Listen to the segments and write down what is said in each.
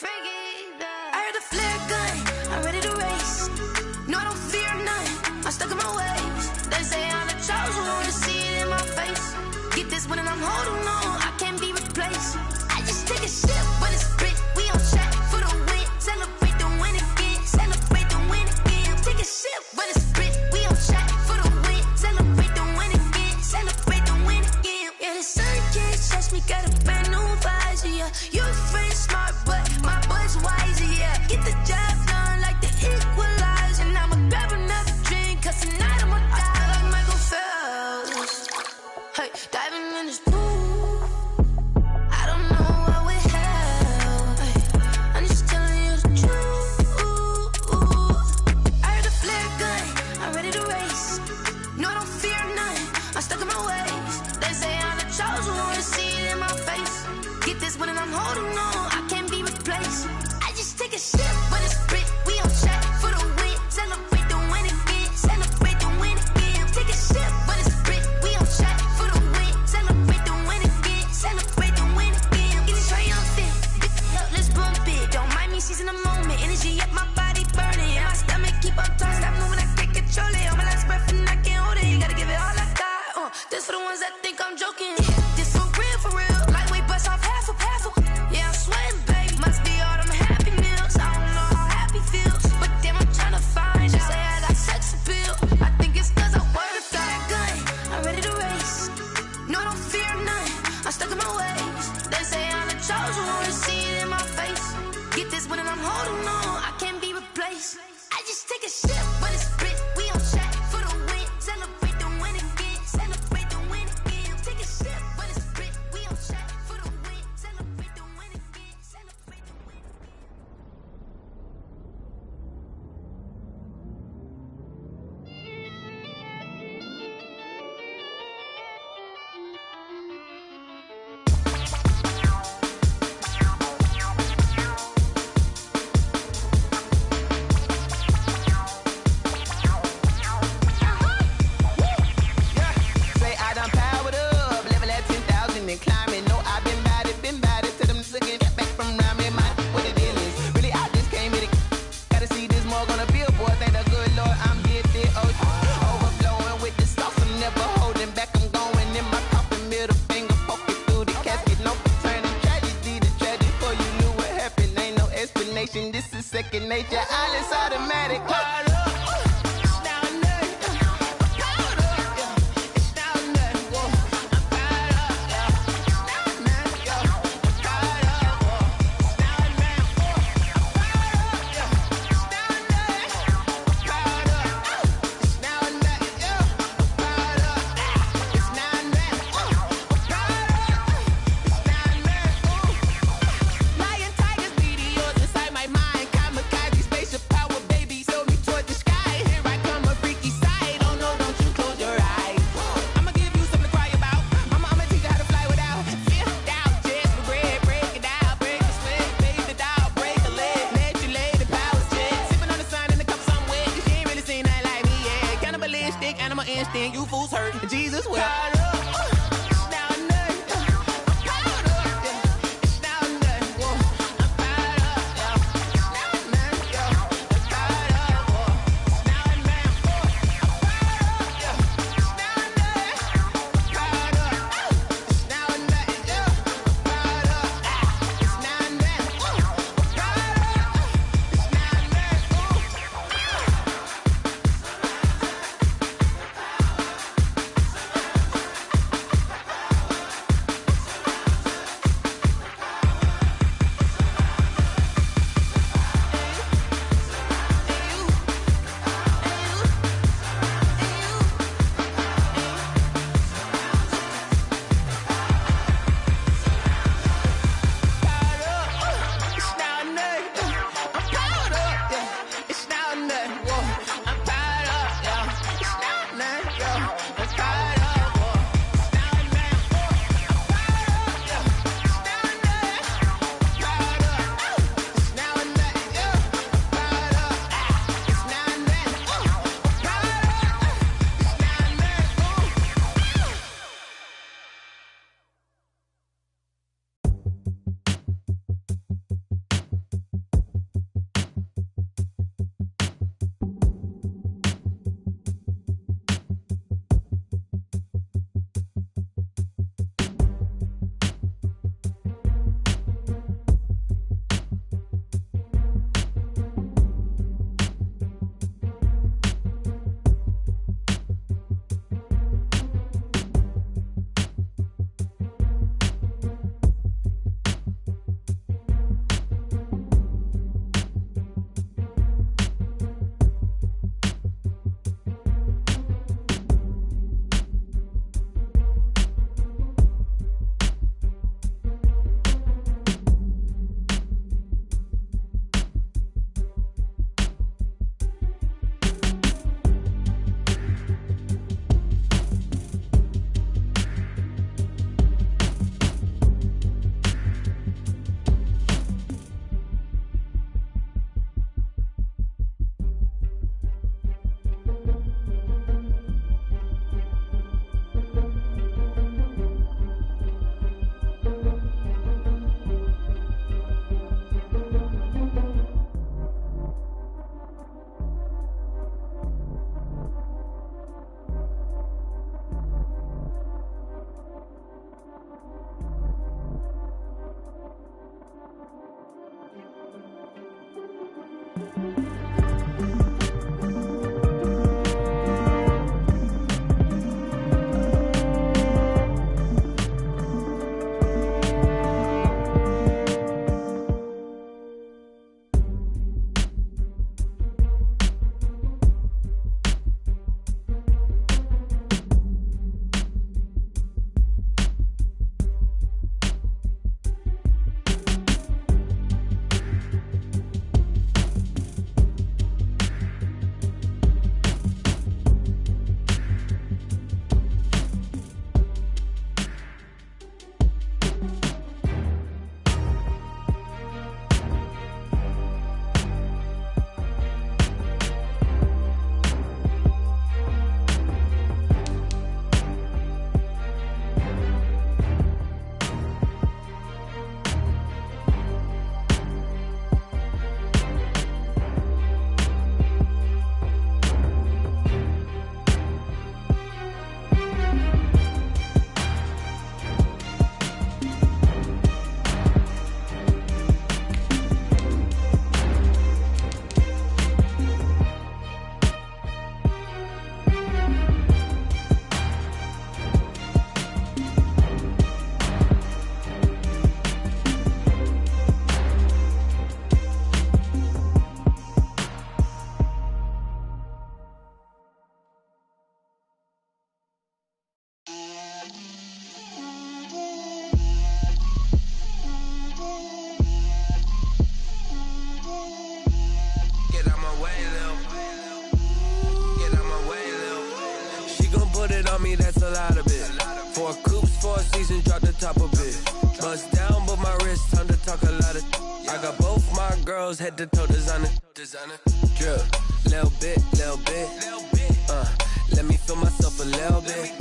I heard the flare gun, I'm ready to race. No, I don't fear none, I'm stuck in my ways. They say I'm the chosen one, to see it in my face. Get this one and I'm holding on, I can't be replaced. I just take a sip when it's split, we on track for the win. Celebrate the win again, celebrate the win again. Take a sip when it's split, we on track for the win. Celebrate the win again, celebrate the win again. Yeah, the sun can't touch me, got a brand new visor, yeah. You're friend smart, but my boy's wiser, yeah. Get the job done like the equalizer. And I'ma grab another drink, cause tonight I'ma die. I feel like Michael Phelps, hey, diving in this pool. I don't know what we have, hey, I'm just telling you the truth. I heard the flare gun, I'm ready to race. No, I don't fear none, I'm stuck in my ways. They say I'm the chosen one, to see it in my face. Get this one and I'm holding on, I can't be replaced. I just take a sip when it's split, we on track for the win. Celebrate the win again, celebrate the win again. Take a sip when it's split, we on track for the win. Celebrate the win again, celebrate the win again. Get it triumphant, let's bump it. Don't mind me, she's in the moment. Energy up, my body burning, and my stomach keep up turning. Stop moving, I can't control it. On my last breath and I can't hold it. You gotta give it all I got. This for the ones that think I'm joking. This for real. Lightweight bust off half a. Yeah, I'm sweating, baby. Must be all them happy meals. I don't know how happy feels, but damn, I'm tryna find out. Say I got sex appeal. I think it's cause I work a gun. I'm ready to race. No, I don't fear none, I'm stuck in my ways. They say I'm the chosen one, to see it in my face. Get this one and I'm holding on, I can't be replaced. I just take a sip when it's split, we on track for the win. Celebrate the win again, celebrate the win again. Take a sip when it's split, we on track for the win. Celebrate the win again, celebrate the win again. Say I done powered up, level at 10,000 and climbing. No, I've been bad it to them niggas get back from round me. Man, what the deal is? Really, I just came here to gotta see this more gonna billboard. Thank the good Lord, I'm getting overflowing with the sauce. I'm never holding back. I'm going in my coffin, middle finger poking through the casket. No turning tragedy to tragedy. For you knew what happened, ain't no explanation. This is second nature. All is automatic. Lion, tigers, meteors inside my mind. Kamikaze, spaceship power, baby, sail me toward the sky. me, that's a lot of it. 4 coops, 4 seasons, drop the top a bit. Bust down, but my wrist, time to talk a lot of. I got both my girls, head to toe designer. Drip, little bit. Let me feel myself a little bit.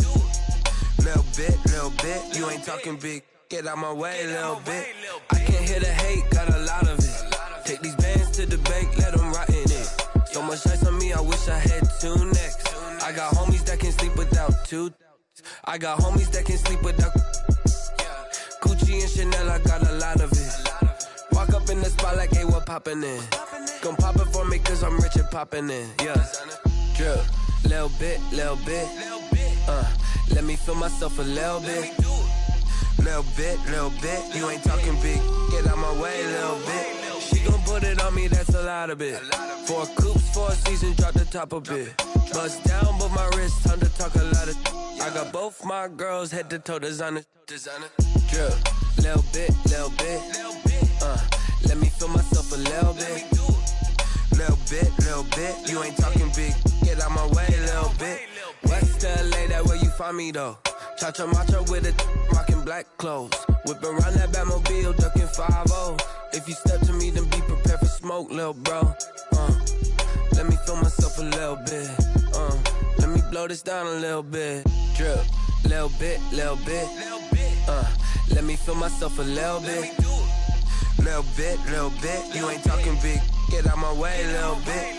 Little bit. You ain't talking big. Get out my way, little bit. I can't hear the hate, got a lot of it. Take these bands to the bank, let them rot in it. So much ice on me, I wish I had 2 necks. I got homies that can sleep without 2. I got homies that can sleep without. Gucci and Chanel, I got a lot of it. Walk up in the spot like, hey, what poppin' in? Gon' pop it for me, cause I'm rich and poppin' in. Yeah, drip, little bit. Let me feel myself a little bit. Little bit. You ain't talking big. Get out my way, little bit. She gon' put it on me, that's a lot of it. 4 coops, 4 seasons, drop the top a bit. Bust down, but my wrist, time to talk a lot of. I got both my girls, head to toe designer. Drip, little bit. Let me feel myself a little bit. Little bit. You ain't talking big. Get out my way, little bit. West LA, that where you find me though. Cha-cha matcha with a rockin' black clothes. Whip around that Batmobile, duckin' 5-0. If you step to me, then be prepared for smoke, lil' bro. Let me feel myself a little bit. Let me blow this down a little bit. Drip, little bit. Let me feel myself a little bit. Little bit. You ain't talking big. Get out my way, little bit.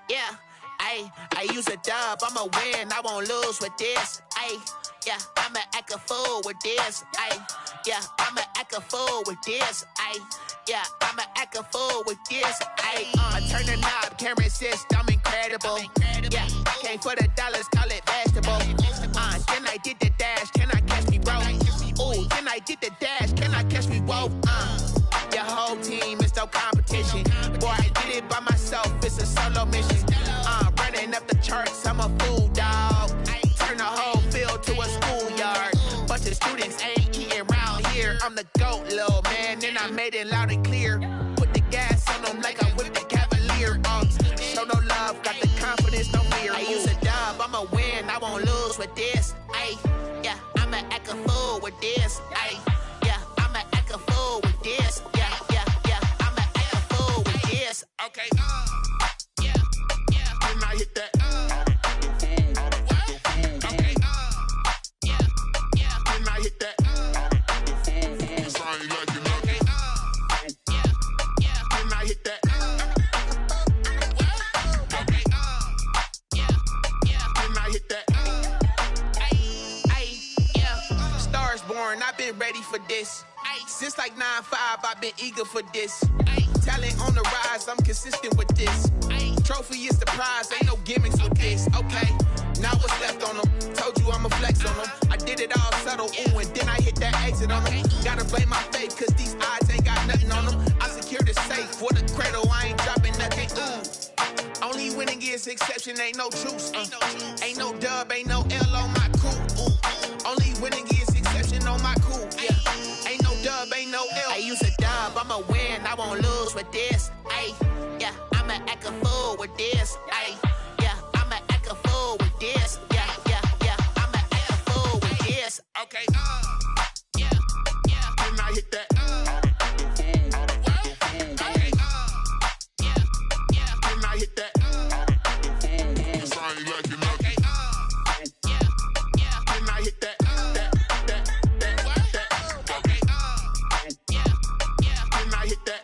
Yeah, I use a dub, I'ma win, I won't lose with this. Yeah, I'ma act a fool with this. Yeah, I'ma act a fool with this. Yeah, I'ma act a fool with this. I turn the knob, camera assist, I'm incredible. Yeah, came for the dollars, call it vegetable. Then I did the dash, can I catch me, bro? Ooh, then I did the dash, can I catch me, whoa? Your whole team is no competition. Boy, I did it by myself, it's a solo mission. Running up the charts, I'm a fool, dog. Turn the whole field to a schoolyard. Bunch of students ain't eating round here. I'm the GOAT, little man, and I made it loud and clear. Put the gas on them like I whipped the Cavalier. Show no love, got the confidence, no fear. I use a dub, I'ma win, I won't lose with this. Yeah, I'ma act a fool with this. Yeah, I'ma act a fool with this. Yeah, I'ma act a fool with this. Okay, yeah, then I hit that. Okay, yeah, then I hit that. I ain't like it, okay, yeah, then I hit that. Okay, yeah, then I hit that. Yeah, stars born, I've been ready for this. Since like 9-5, I've been eager for this. Talent on the rise, I'm consistent with this. Trophy is the prize, ain't no gimmicks with this. Okay, now what's left on them? Told you I'ma flex on them. I did it all subtle, ooh, and then I hit that exit on them. Gotta blame my faith, cause these odds ain't got nothing on them. I secured the safe for the cradle, I ain't dropping nothing, ooh. Only winning is exception, ain't no truce. Ain't no dub, ain't no L on my crew, ooh. Only winning is exception on my crew, yeah. Ain't no dub, ain't no L. I use a dub, I'ma win, I won't lose with this. Yeah, I'ma act a fool with this. Yeah, I'ma act a fool with this. Yeah, I'ma act a fool with this. Okay, yeah, then I hit that. Okay, yeah, then I hit that. I ain't like it, okay, yeah, then I hit that. Okay, yeah, then I hit that.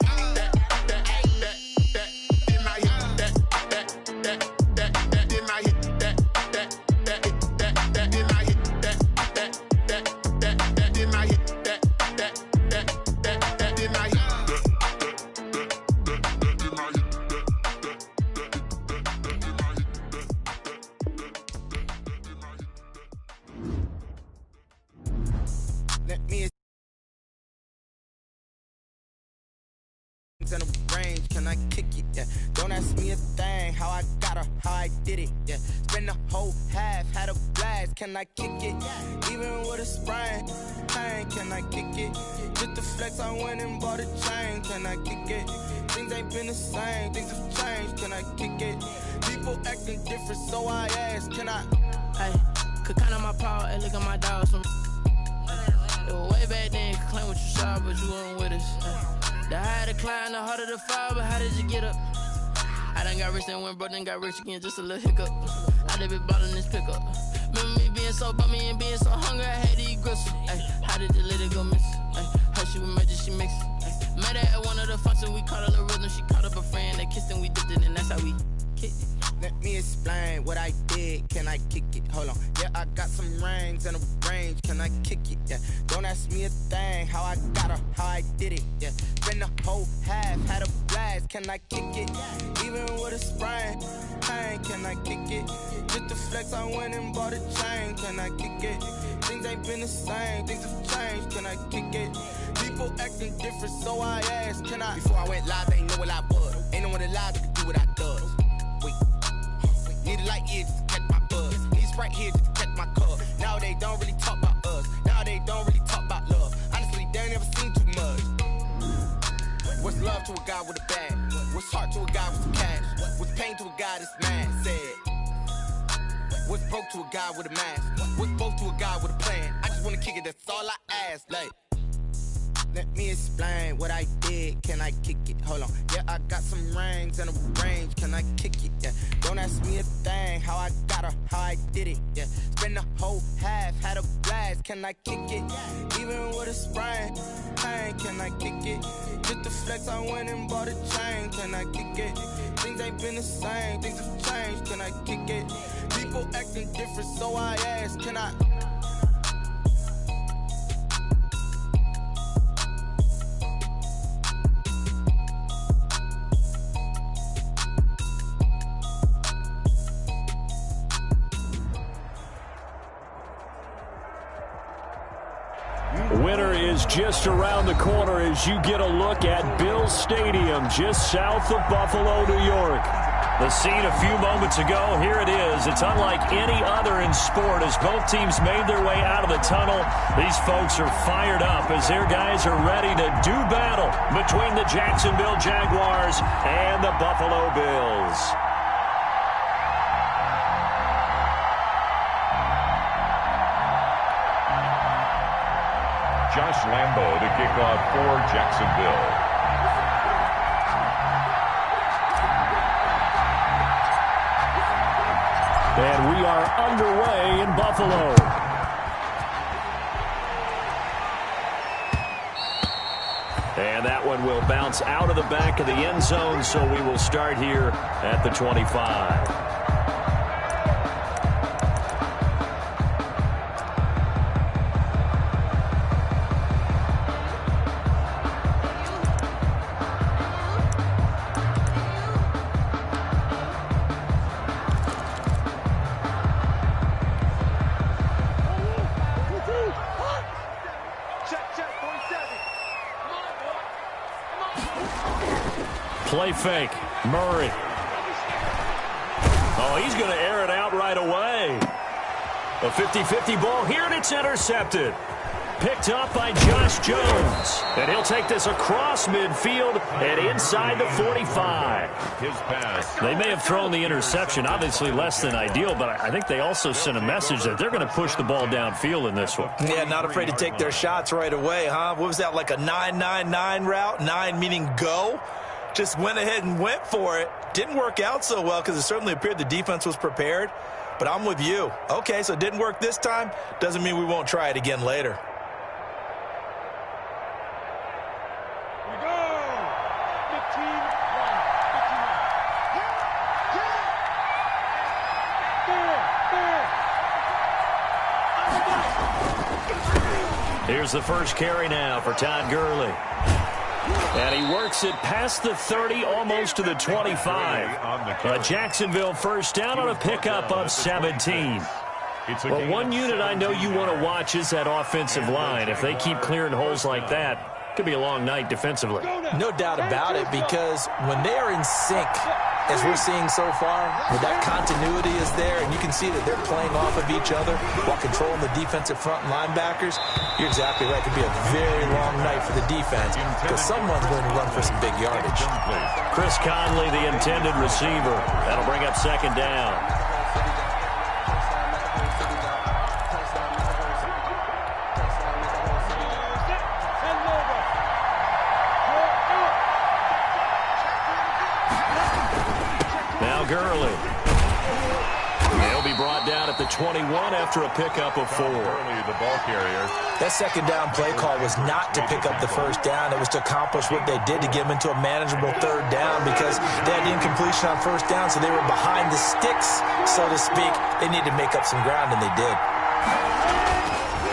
Let me in the range, can I kick it? Yeah. Don't ask me a thing, how I got her, how I did it. Yeah. Spend the whole half, had a blast, can I kick it? Even with a sprain, pain, can I kick it? Just the flex, I went and bought a chain, can I kick it? Things ain't been the same, things have changed, can I kick it? People acting different, so I ask, can I? Hey, could count on my power, and look at my dogs from. It was way back then, could claim what you saw, but you weren't with us. The higher the climb, the harder the fall, but how did you get up? I done got rich, then went broke, then got rich again, just a little hiccup. I done been bottling this pickup. Remember me being so bummy and being so hungry, I had to eat gristle. Ay, how did the lady go miss? Ay, her she was magic, she mixed. Ay, met her at one of the functions, we caught a little rhythm, she caught up a friend, they kissed and we dipped it, and that's how we kicked it. Let me explain what I did, can I kick it? Hold on, yeah, I got some rings and a range, can I kick it? Yeah, don't ask me a thing, how I got her, how I did it? Yeah, spend the whole half, had a blast, can I kick it? Even with a sprain, pain, can I kick it? Just the flex, I went and bought a chain, can I kick it? Things ain't been the same, things have changed, can I kick it? People acting different, so I asked, can I? Before I went live, they ain't know what I was. Ain't no one alive that could do what I does. Need a light here just to catch my buzz. Need Sprite here just to catch my cup. Now they don't really talk about us. Now they don't really talk about love. Honestly, they ain't never seen too much. What's love to a guy with a bag? What's heart to a guy with some cash? What's pain to a guy that's mad? Said. What's broke to a guy with a mask? What's both to a guy with a plan? I just wanna kick it, that's all I ask. Like, let me explain what I did, can I kick it? Hold on, yeah, I got some rings and a range, can I kick it? Yeah, don't ask me a thing, how I got proud of how I did it, yeah. Spend the whole half, had a blast, can I kick it? Even with a sprain, pain, can I kick it? Just the flex, I went and bought a chain, can I kick it? Things ain't been the same, things have changed, can I kick it? People acting different, so I ask, can I? Winter is just around the corner as you get a look at Bills Stadium just south of Buffalo, New York. The scene a few moments ago, here it is. It's unlike any other in sport as both teams made their way out of the tunnel. These folks are fired up as their guys are ready to do battle between the Jacksonville Jaguars and the Buffalo Bills. Josh Lambo to kick off for Jacksonville. And we are underway in Buffalo. And that one will bounce out of the back of the end zone, so we will start here at the 25. Play fake. Murray. Oh, he's going to air it out right away. A 50-50 ball here, and it's intercepted. Picked up by Josh Jones. And he'll take this across midfield and inside the 45. His pass. They may have thrown the interception, obviously less than ideal, but I think they also sent a message that they're going to push the ball downfield in this one. Yeah, not afraid to take their shots right away, huh? What was that, like a 9-9-9 route? 9 meaning go? Just went ahead and went for it. Didn't work out so well because it certainly appeared the defense was prepared. But I'm with you. Okay, so it didn't work this time. Doesn't mean we won't try it again later. Here's the first carry now for Todd Gurley. And he works it past the 30, almost to the 25. A Jacksonville first down on a pickup of 17. Well, one unit I know you want to watch is that offensive line. If they keep clearing holes like that, it could be a long night defensively. No doubt about it, because when they are in sync, as we're seeing so far, when that continuity is there and you can see that they're playing off of each other while controlling the defensive front linebackers, you're exactly right. It could be a very long night for the defense because someone's going to run for some big yardage. Chris Conley, the intended receiver. That'll bring up second down. Gurley. They'll be brought down at the 21 after a pickup of 4. The ball carrier. That second down play call was not to pick up the first down. It was to accomplish what they did to get them into a manageable third down because they had incompletion on first down, so they were behind the sticks, so to speak. They needed to make up some ground, and they did.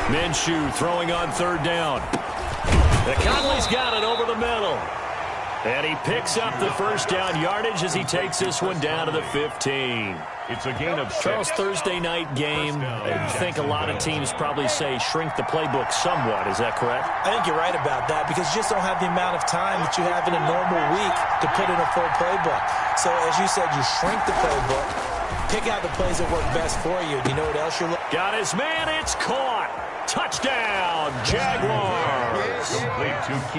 Minshew throwing on third down. And Conley's got it over the middle. And he picks up the first down yardage as he takes this one down to the 15. It's a gain of 6. Charles, Thursday night game, I think a lot of teams probably say shrink the playbook somewhat. Is that correct? I think you're right about that because you just don't have the amount of time that you have in a normal week to put in a full playbook. So, as you said, you shrink the playbook, pick out the plays that work best for you. You know what else you're looking for? Got his man. It's caught. Touchdown, Jaguars.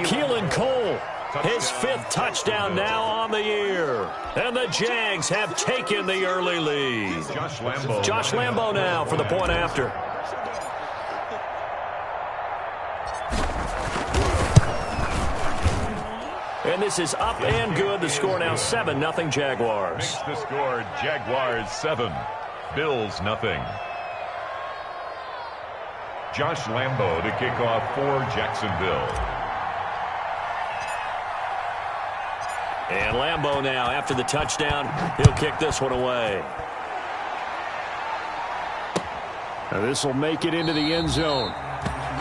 Keelan Cole. His 5th touchdown now on the year. And the Jags have taken the early lead. Josh Lambo now for the point after. And this is up and good. The score now 7-0 Jaguars. Makes the score Jaguars 7. Bills nothing. Josh Lambo to kick off for Jacksonville. And Lambo now, after the touchdown, he'll kick this one away. Now this will make it into the end zone.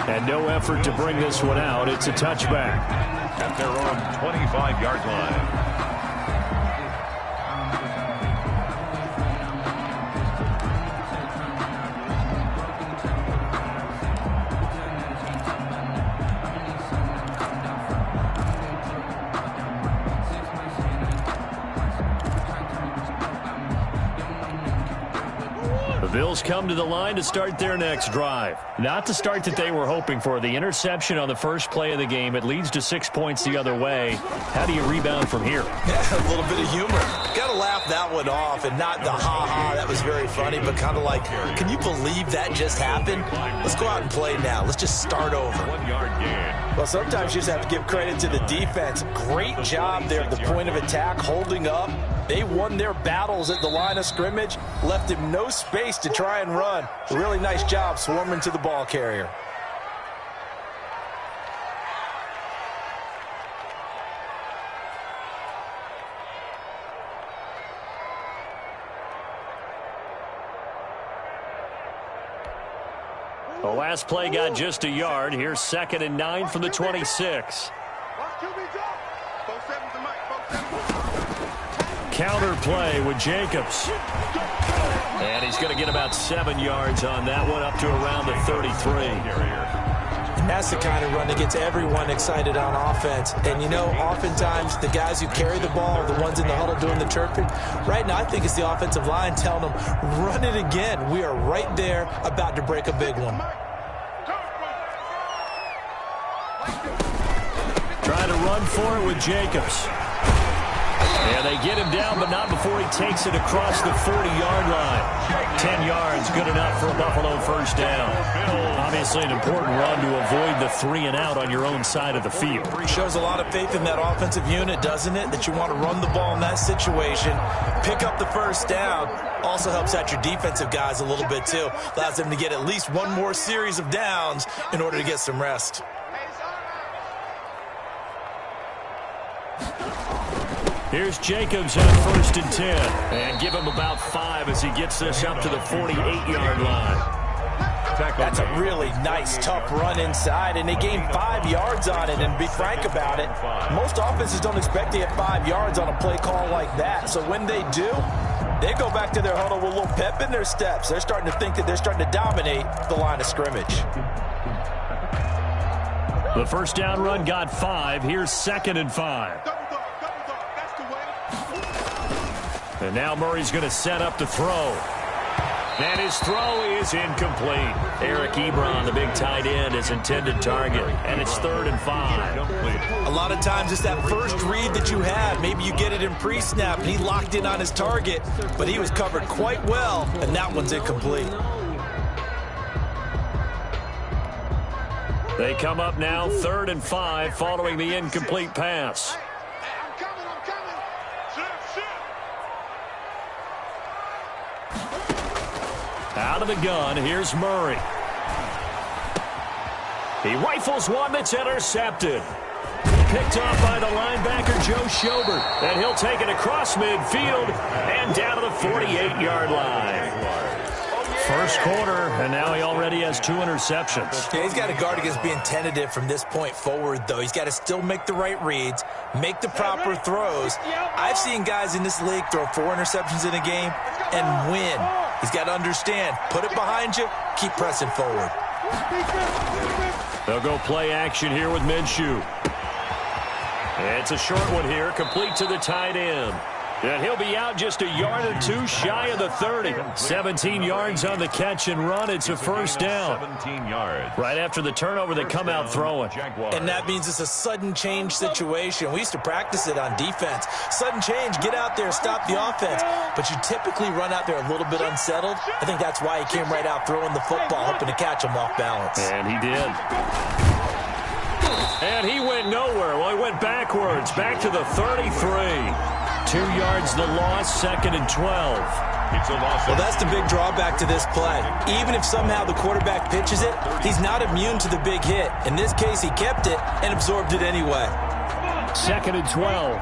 And no effort to bring this one out. It's a touchback. At their own 25-yard line. Bills come to the line to start their next drive. Not the start that they were hoping for. The interception on the first play of the game. It leads to 6 points the other way. How do you rebound from here? Yeah, a little bit of humor. Got to laugh that one off, and not the ha-ha, that was very funny, but kind of like, can you believe that just happened? Let's go out and play now. Let's just start over. 1 yard gain. Well, sometimes you just have to give credit to the defense. Great job there at the point of attack, holding up. They won their battles at the line of scrimmage, left him no space to try and run. A really nice job swarming to the ball carrier. The last play got just a yard. Here's 2nd and 9 from the 26. Counter play with Jacobs. And he's going to get about 7 yards on that one, up to around the 33. And that's the kind of run that gets everyone excited on offense. And, you know, oftentimes the guys who carry the ball are the ones in the huddle doing the chirping. Right now, I think it's the offensive line telling them, run it again. We are right there about to break a big one. Trying to run for it with Jacobs. And they get him down, but not before he takes it across the 40-yard line. 10 yards, good enough for a Buffalo first down. Obviously an important run to avoid the 3-and-out on your own side of the field. Shows a lot of faith in that offensive unit, doesn't it? That you want to run the ball in that situation, pick up the first down. Also helps out your defensive guys a little bit, too. Allows them to get at least one more series of downs in order to get some rest. Here's Jacobs on 1st and 10. And give him about 5 as he gets this up to the 48-yard line. That's a really nice, tough run inside, and they gained 5 yards on it. And be frank about it, most offenses don't expect to get 5 yards on a play call like that. So when they do, they go back to their huddle with a little pep in their steps. They're starting to think that they're starting to dominate the line of scrimmage. The first down run got 5. Here's 2nd and 5. And now Murray's going to set up to throw. And his throw is incomplete. Eric Ebron, the big tight end, is intended target. And it's 3rd and 5. A lot of times it's that first read that you had. Maybe you get it in pre-snap, and he locked in on his target, but he was covered quite well, and that one's incomplete. They come up now 3rd and 5 following the incomplete pass. Out of the gun, here's Murray. He rifles one that's intercepted. Picked off by the linebacker, Joe Schobert. And he'll take it across midfield and down to the 48-yard line. First quarter, and now he already has 2 interceptions. Yeah, he's got to guard against being tentative from this point forward, though. He's got to still make the right reads, make the proper throws. I've seen guys in this league throw 4 interceptions in a game and win. He's got to understand, put it behind you, keep pressing forward. They'll go play action here with Minshew. It's a short one here, complete to the tight end. And he'll be out just a yard or 2 shy of the 30. 17 yards on the catch and run. It's a first down. 17 yards. Right after the turnover, they come out throwing. And that means it's a sudden change situation. We used to practice it on defense. Sudden change, get out there, stop the offense. But you typically run out there a little bit unsettled. I think that's why he came right out throwing the football, hoping to catch him off balance. And he did. And he went nowhere. Well, he went backwards, back to the 33. 2 yards the loss, 2nd and 12. It's a loss. Well, that's the big drawback to this play. Even if somehow the quarterback pitches it, he's not immune to the big hit. In this case, he kept it and absorbed it anyway. 2nd and 12.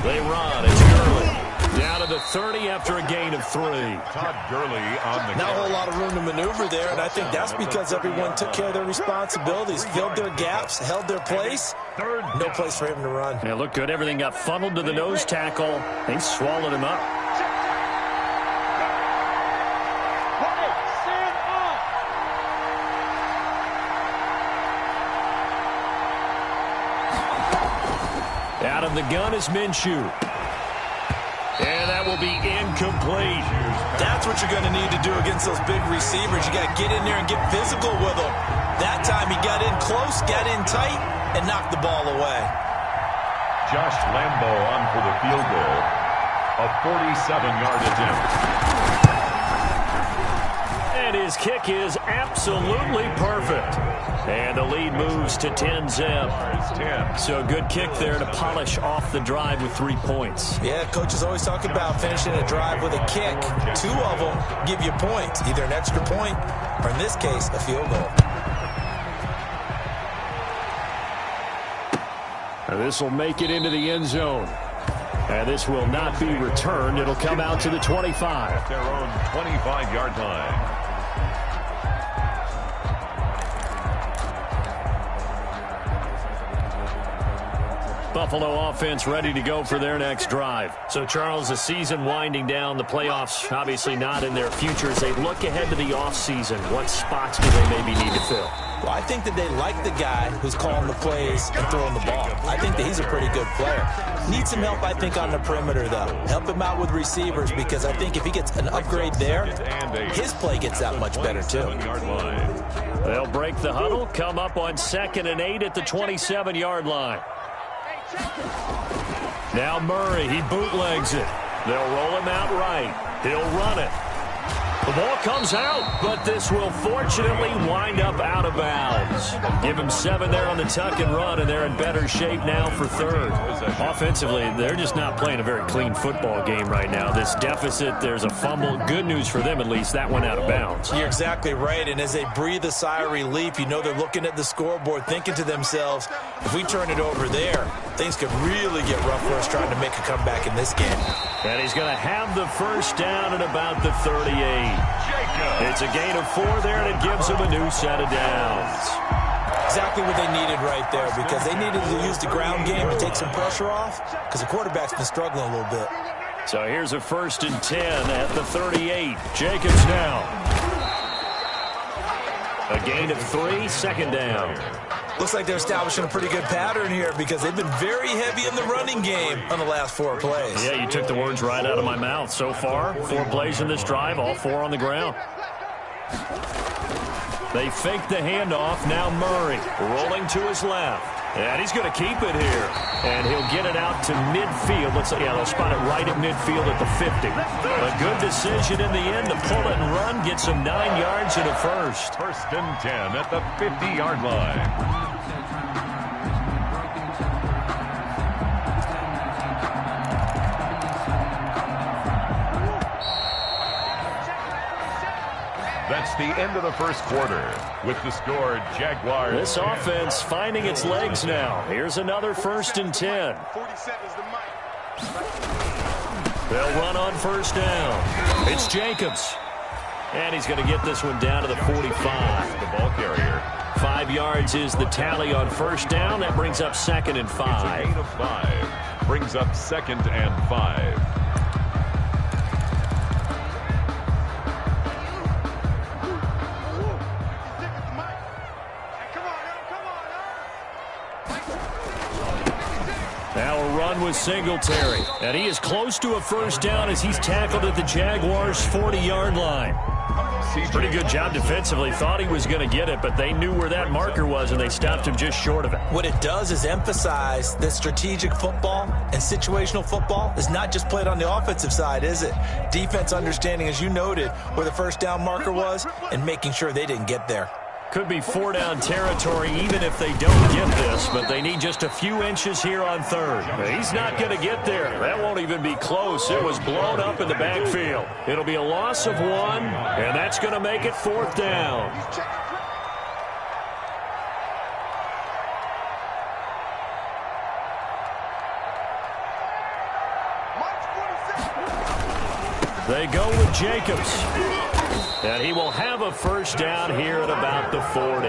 They run. It's Gurley. Down to the 30 after a gain of 3. Todd Gurley on the Not a whole lot of room to maneuver there, and I think that's because everyone took care of their responsibilities, filled their gaps, held their place. No place for him to run. Yeah, looked good. Everything got funneled to the nose tackle. They swallowed him up. Out of the gun is Minshew. And that will be incomplete. That's what you're going to need to do against those big receivers. You got to get in there and get physical with them. That time he got in close, got in tight, and knocked the ball away. Josh Lambo on for the field goal. A 47-yard attempt. And his kick is absolutely perfect. And the lead moves to 10-zip. So a good kick there to polish off the drive with 3 points. Yeah, coach is always talking about finishing a drive with a kick. 2 of them give you points, either an extra point or, in this case, a field goal. And this will make it into the end zone. And this will not be returned. It'll come out to the 25. At their own 25-yard line. Buffalo offense ready to go for their next drive. So, Charles, the season winding down, the playoffs obviously not in their future. As they look ahead to the offseason, what spots do they maybe need to fill? Well, I think that they like the guy who's calling the plays and throwing the ball. I think that he's a pretty good player. Needs some help, I think, on the perimeter, though. Help him out with receivers, because I think if he gets an upgrade there, his play gets that much better, too. They'll break the huddle, come up on 2nd and 8 at the 27-yard line. Now Murray, he bootlegs it. They'll roll him out right. He'll run it. The ball comes out, but this will fortunately wind up out of bounds. Give him 7 there on the tuck and run, and they're in better shape now for 3rd. Offensively, they're just not playing a very clean football game right now. This deficit, there's a fumble. Good news for them, at least. That went out of bounds. You're exactly right, and as they breathe a sigh of relief, you know they're looking at the scoreboard, thinking to themselves, if we turn it over there, things could really get rough for us trying to make a comeback in this game. And he's going to have the first down at about the 38. It's a gain of 4 there, and it gives him a new set of downs. Exactly what they needed right there, because they needed to use the ground game to take some pressure off, because the quarterback's been struggling a little bit. So here's a 1st and 10 at the 38. Jacobs now. A gain of 3, 2nd down. Looks like they're establishing a pretty good pattern here, because they've been very heavy in the running game on the last 4 plays. Yeah, you took the words right out of my mouth. So far, 4 plays in this drive, all 4 on the ground. They fake the handoff. Now Murray rolling to his left. And he's going to keep it here. And he'll get it out to midfield. They'll spot it right at midfield at the 50. A good decision in the end to pull it and run. Gets him 9 yards and a first. 1st and 10 at the 50-yard line. That's the end of the first quarter. With the score, Jaguars. This offense finding its legs now. Here's another 1st and 10. They'll run on 1st down. It's Jacobs. And he's going to get this one down to the 45. The ball carrier. 5 yards is the tally on 1st down. That brings up 2nd and 5. It's a gain of 5. Brings up 2nd and 5. Now a run with Singletary. And he is close to a 1st down as he's tackled at the Jaguars' 40-yard line. Pretty good job defensively. Thought he was going to get it, but they knew where that marker was, and they stopped him just short of it. What it does is emphasize that strategic football and situational football is not just played on the offensive side, is it? Defense understanding, as you noted, where the 1st down marker was and making sure they didn't get there. Could be 4-down territory even if they don't get this, but they need just a few inches here on third. He's not going to get there. That won't even be close. It was blown up in the backfield. It'll be a loss of 1, and that's going to make it 4th down. They go with Jacobs. And he will have a first down here at about the 40.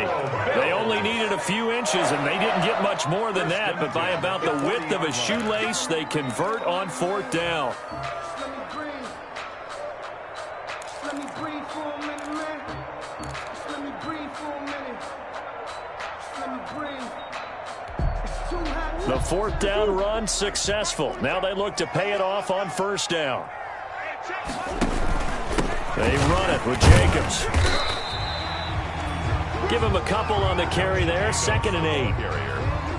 They only needed a few inches, and they didn't get much more than that. But by about the width of a shoelace, they convert on 4th down. The 4th down run successful. Now they look to pay it off on 1st down. They run it with Jacobs. Give him a couple on the carry there. 2nd and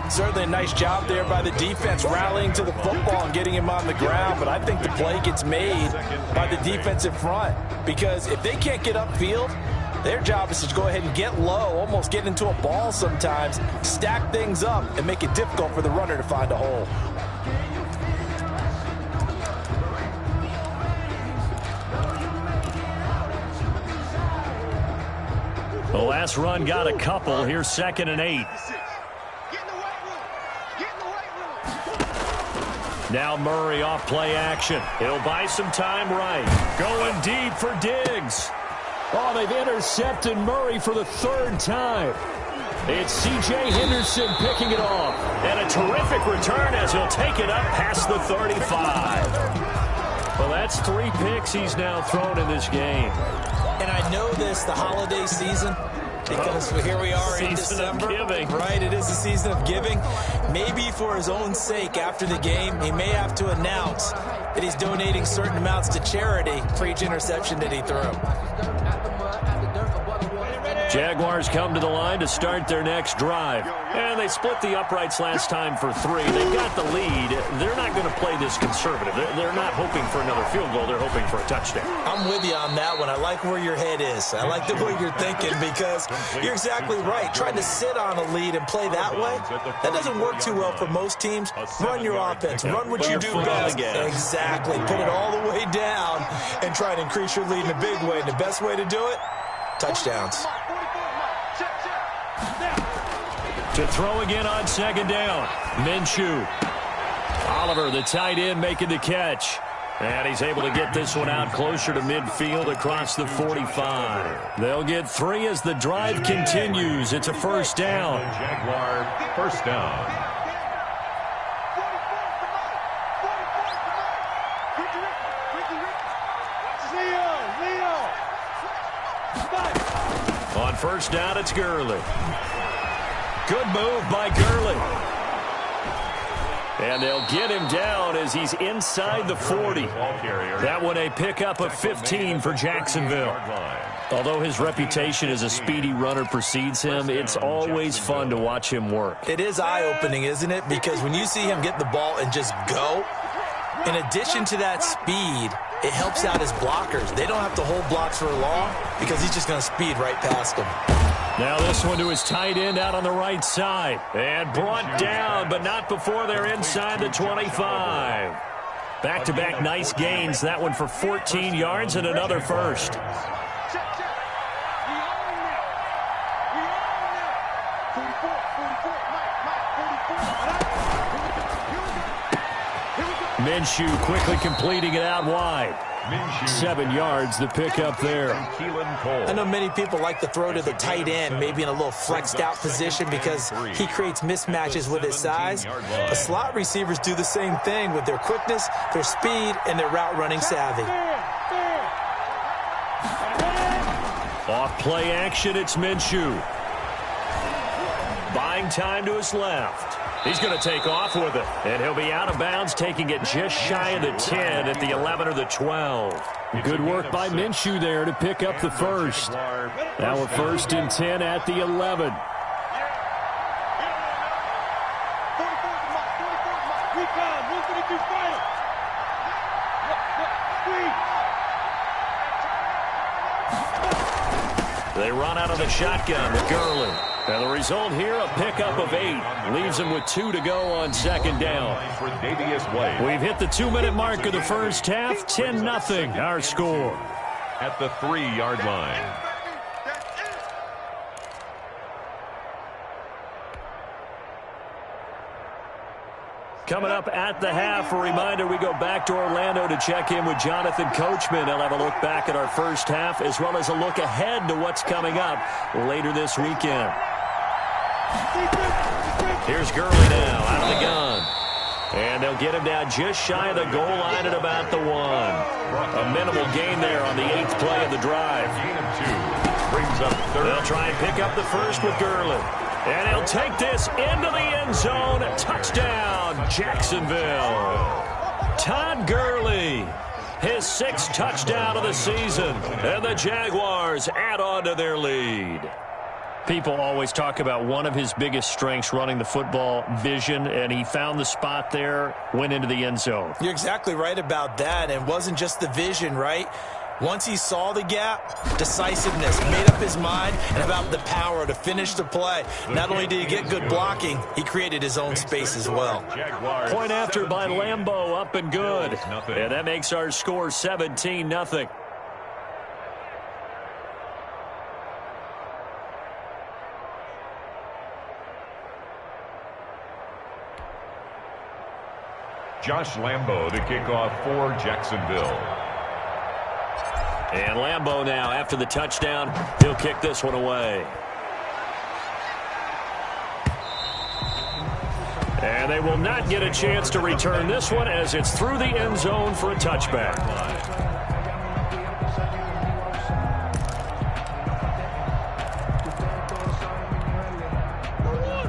8. Certainly a nice job there by the defense rallying to the football and getting him on the ground. But I think the play gets made by the defensive front. Because if they can't get upfield, their job is to go ahead and get low, almost get into a ball sometimes, stack things up, and make it difficult for the runner to find a hole. The last run got a couple. Here's 2nd and 8. Now Murray off play action. He'll buy some time right. Going deep for Diggs. Oh, they've intercepted Murray for the 3rd time. It's C.J. Henderson picking it off. And a terrific return as he'll take it up past the 35. Well, that's 3 picks he's now thrown in this game. And I know this, the holiday season, because here we are in December. Right, it is the season of giving. Maybe for his own sake after the game, he may have to announce that he's donating certain amounts to charity for each interception that he threw. Jaguars come to the line to start their next drive. And they split the uprights last time for 3. They've got the lead. They're not going to play this conservative. They're not hoping for another field goal. They're hoping for a touchdown. I'm with you on that one. I like where your head is. I like the way you're thinking because you're exactly right. Trying to sit on a lead and play that way, that doesn't work too well for most teams. Run your offense. Run what you do best. Exactly. Put it all the way down and try and increase your lead in a big way. And the best way to do it, touchdowns. To throw again on 2nd down. Minshew. Oliver, the tight end, making the catch. And he's able to get this one out closer to midfield across the 45. They'll get 3 as the drive continues. It's a 1st down. Jaguar 1st down. On 1st down, it's Gurley. Good move by Gurley. And they'll get him down as he's inside the 40. That one a pickup of 15 for Jacksonville. Although his reputation as a speedy runner precedes him, it's always fun to watch him work. It is eye-opening, isn't it? Because when you see him get the ball and just go, in addition to that speed, it helps out his blockers. They don't have to hold blocks for long because he's just going to speed right past them. Now this one to his tight end out on the right side. And brought down, but not before they're inside the 25. Back-to-back nice gains. That one for 14 yards and another first. Minshew quickly completing it out wide. 7 yards the pick up there. I know many people like to throw to the tight end, maybe in a little flexed out position because he creates mismatches with his size. But slot receivers do the same thing with their quickness, their speed, and their route running savvy. Off play action, it's Minshew. Buying time to his left. He's going to take off with it, and he'll be out of bounds, taking it just shy of the 10 at the 11 or the 12. Good work by Minshew there to pick up the first. Now a 1st and 10 at the 11. They run out of the shotgun with Gurley. And the result here, a pickup of 8. Leaves them with 2 to go on second down. We've hit the 2-minute mark of the first half. 10-0 our score. At the 3-yard line. Coming up at the half, a reminder, we go back to Orlando to check in with Jonathan Coachman. He'll have a look back at our first half as well as a look ahead to what's coming up later this weekend. Here's Gurley now out of the gun. And they'll get him down just shy of the goal line at about the 1. A minimal gain there on the 8th play of the drive. Brings up third. They'll try and pick up the first with Gurley. And he'll take this into the end zone. Touchdown, Jacksonville. Todd Gurley, his 6th touchdown of the season. And the Jaguars add on to their lead. People always talk about one of his biggest strengths running the football, vision, and he found the spot there, went into the end zone. You're exactly right about that, and it wasn't just the vision, right? Once he saw the gap, decisiveness, made up his mind, and about the power to finish the play. Not only did he get good blocking, he created his own space as well. Point after by Lambeau, up and good. And that makes our score 17-0. Josh Lambeau to kick off for Jacksonville. And Lambeau now, after the touchdown, he'll kick this one away. And they will not get a chance to return this one as it's through the end zone for a touchback.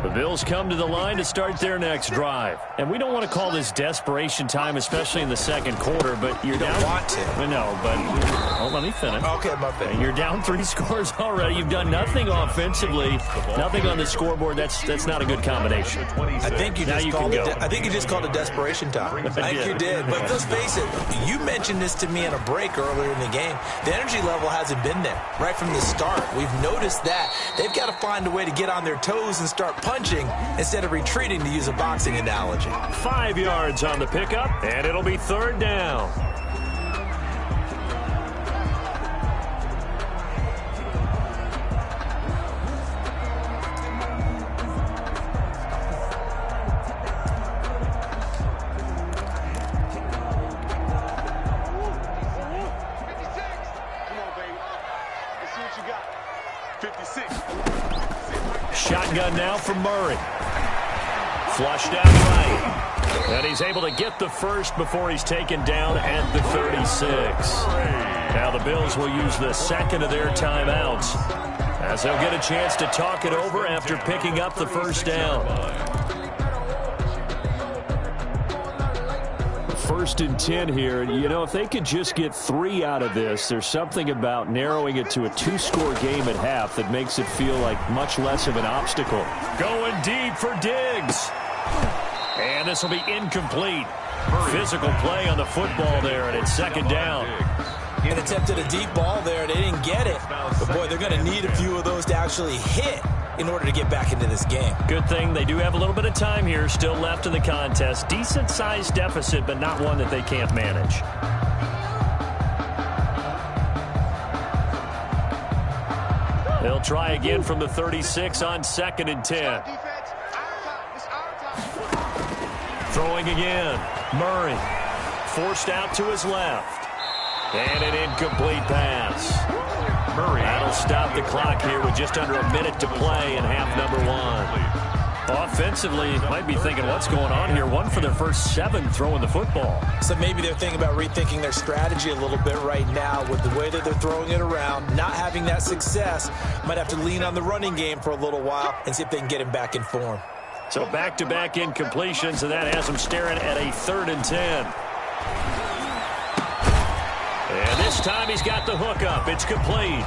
The Bills come to the line to start their next drive. And we don't want to call this desperation time, especially in the second quarter, but you're down. You don't want to. No, but let me finish. Okay, my bad. You're down 3 scores already. You've done nothing offensively, nothing on the scoreboard. That's not a good combination. I think you just called it desperation time. I think you did. But let's face it, you mentioned this to me in a break earlier in the game. The energy level hasn't been there right from the start. We've noticed that. They've got to find a way to get on their toes and start punching instead of retreating, to use a boxing analogy. 5 yards on the pickup, and it'll be 3rd down. Shotgun now from Murray. Flushed out right. And he's able to get the first before he's taken down at the 36. Now the Bills will use the second of their timeouts as they'll get a chance to talk it over after picking up the first down. 1st and 10 here. You know, if they could just get 3 out of this, there's something about narrowing it to a 2-score game at half that makes it feel like much less of an obstacle. Going deep for Diggs. And this will be incomplete. Physical play on the football there, and it's 2nd down. And attempted a deep ball there. They didn't get it. But, boy, they're going to need a few of those to actually hit in order to get back into this game. Good thing they do have a little bit of time here still left in the contest. Decent-sized deficit, but not one that they can't manage. They'll try again from the 36 on 2nd and 10. Throwing again. Murray forced out to his left. And an incomplete pass. Murray. That'll stop the clock here with just under a minute to play in half number 1. Offensively, might be thinking, what's going on here? 1 for their first 7 throwing the football. So maybe they're thinking about rethinking their strategy a little bit right now with the way that they're throwing it around, not having that success. Might have to lean on the running game for a little while and see if they can get him back in form. So back-to-back incompletions, and that has them staring at a 3rd and 10. And this time he's got the hook up. It's complete.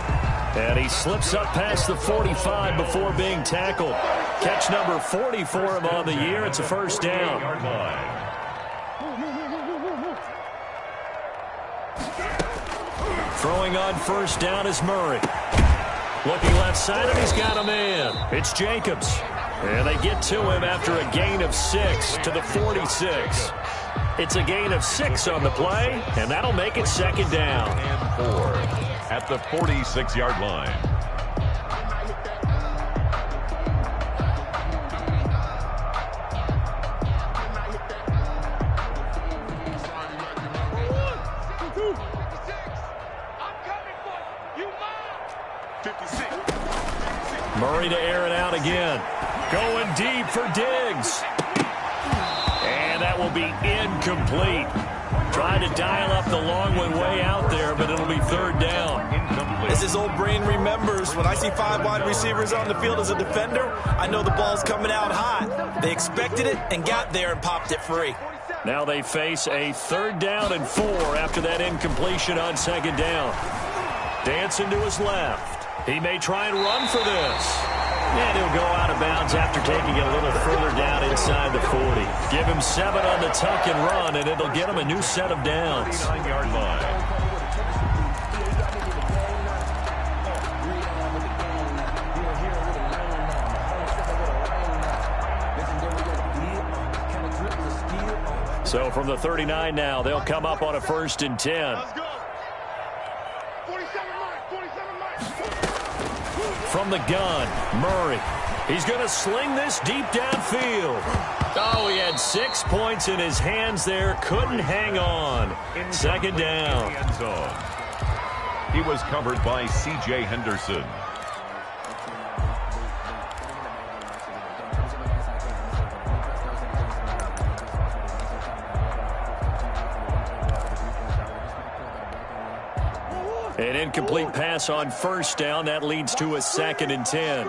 And he slips up past the 45 before being tackled. Catch number 40 for him on the year. It's a 1st down. Throwing on 1st down is Murray. Looking left side, and he's got a man. It's Jacobs. And they get to him after a gain of 6 to the 46. It's a gain of 6 on the play, and that'll make it second down. And 4 at the 46-yard line. Murray to air it out again. Going deep for Diggs. And that will be incomplete. Trying to dial up the long one way out there, but it'll be third down. As his old brain remembers, when I see 5 wide receivers on the field as a defender, I know the ball's coming out hot. They expected it and got there and popped it free. Now they face a 3rd down and 4 after that incompletion on 2nd down. Dancing to his left. He may try and run for this. And he'll go out of bounds after taking it a little further down inside the 40. Give him 7 on the tuck and run, and it'll get him a new set of downs. 9-yard line. So from the 39 now, they'll come up on a 1st and 10. From the gun, Murray. He's going to sling this deep downfield. Oh, he had 6 points in his hands there. Couldn't hang on. 2nd down. He was covered by C.J. Henderson. An incomplete pass on 1st down. That leads to a 2nd and 10.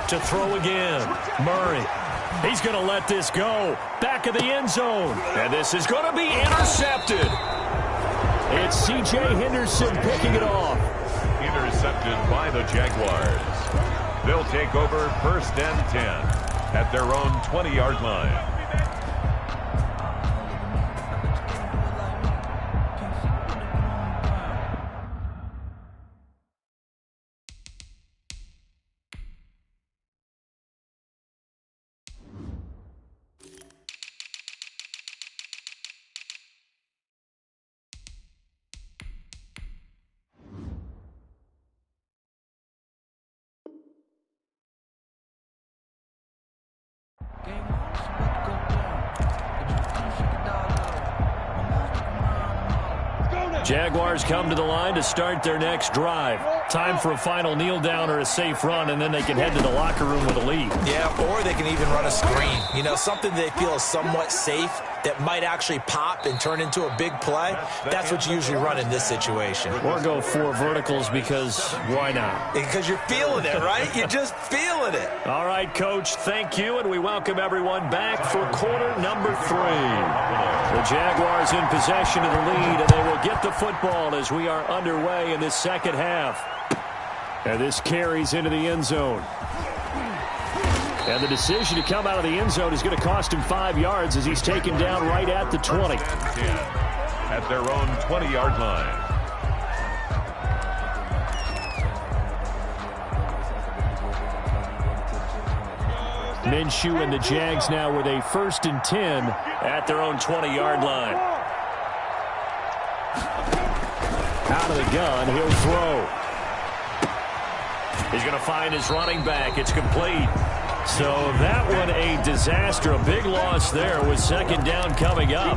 To throw again. Murray. He's going to let this go. Back of the end zone. And this is going to be intercepted. It's C.J. Henderson picking it off. Intercepted by the Jaguars. They'll take over 1st and 10 at their own 20-yard line. Jaguars come to the line to start their next drive. Time for a final kneel down or a safe run, and then they can head to the locker room with a lead. Yeah, or they can even run a screen. You know, something they feel is somewhat safe that might actually pop and turn into a big play. That's what you usually run in this situation. Or go 4 verticals because why not? Because you're feeling it, right? You're just feeling it. All right, Coach, thank you, and we welcome everyone back for quarter number 3. The Jaguars in possession of the lead, and they will get the football as we are underway in this second half. And this carries into the end zone. And the decision to come out of the end zone is going to cost him 5 yards as he's taken down right at the 20. At their own 20-yard line. Minshew and the Jags now with a 1st and 10 at their own 20-yard line. Out of the gun, he'll throw. He's going to find his running back. It's complete. So that one a disaster. A big loss there with 2nd down coming up.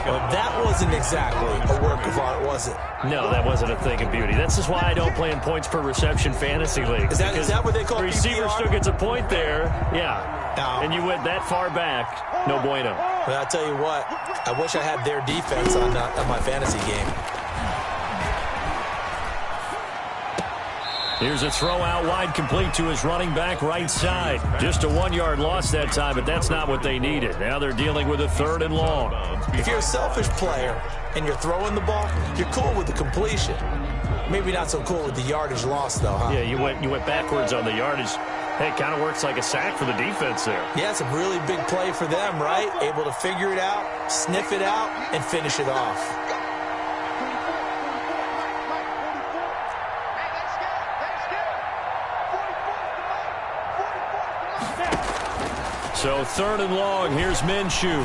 Well, that wasn't exactly a work of art, was it? No, that wasn't a thing of beauty. That's just why I don't play in points per reception fantasy league. Is that what they call receiver PPR? still gets a point there. Yeah. No. And you went that far back. No bueno. But I'll tell you what, I wish I had their defense on my fantasy game. Here's a throw out wide, complete to his running back right side. Just a 1-yard loss that time, but that's not what they needed. Now they're dealing with a 3rd and long. If you're a selfish player and you're throwing the ball, you're cool with the completion. Maybe not so cool with the yardage loss, though, huh? Yeah, you went backwards on the yardage. Hey, it kind of works like a sack for the defense there. Yeah, it's a really big play for them, right? Able to figure it out, sniff it out, and finish it off. So 3rd and long. Here's Minshew.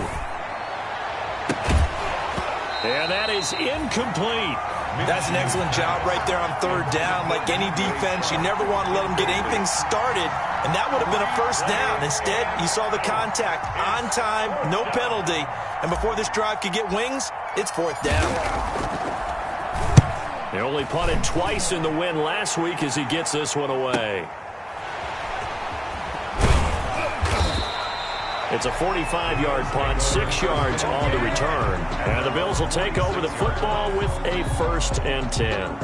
And that is incomplete. That's an excellent job right there on 3rd down. Like any defense, you never want to let them get anything started, and that would have been a 1st down. Instead, you saw the contact on time, no penalty, and before this drive could get wings, it's 4th down. They only punted twice in the win last week as he gets this one away. It's a 45-yard punt, 6 yards on the return. And the Bills will take over the football with a 1st and 10.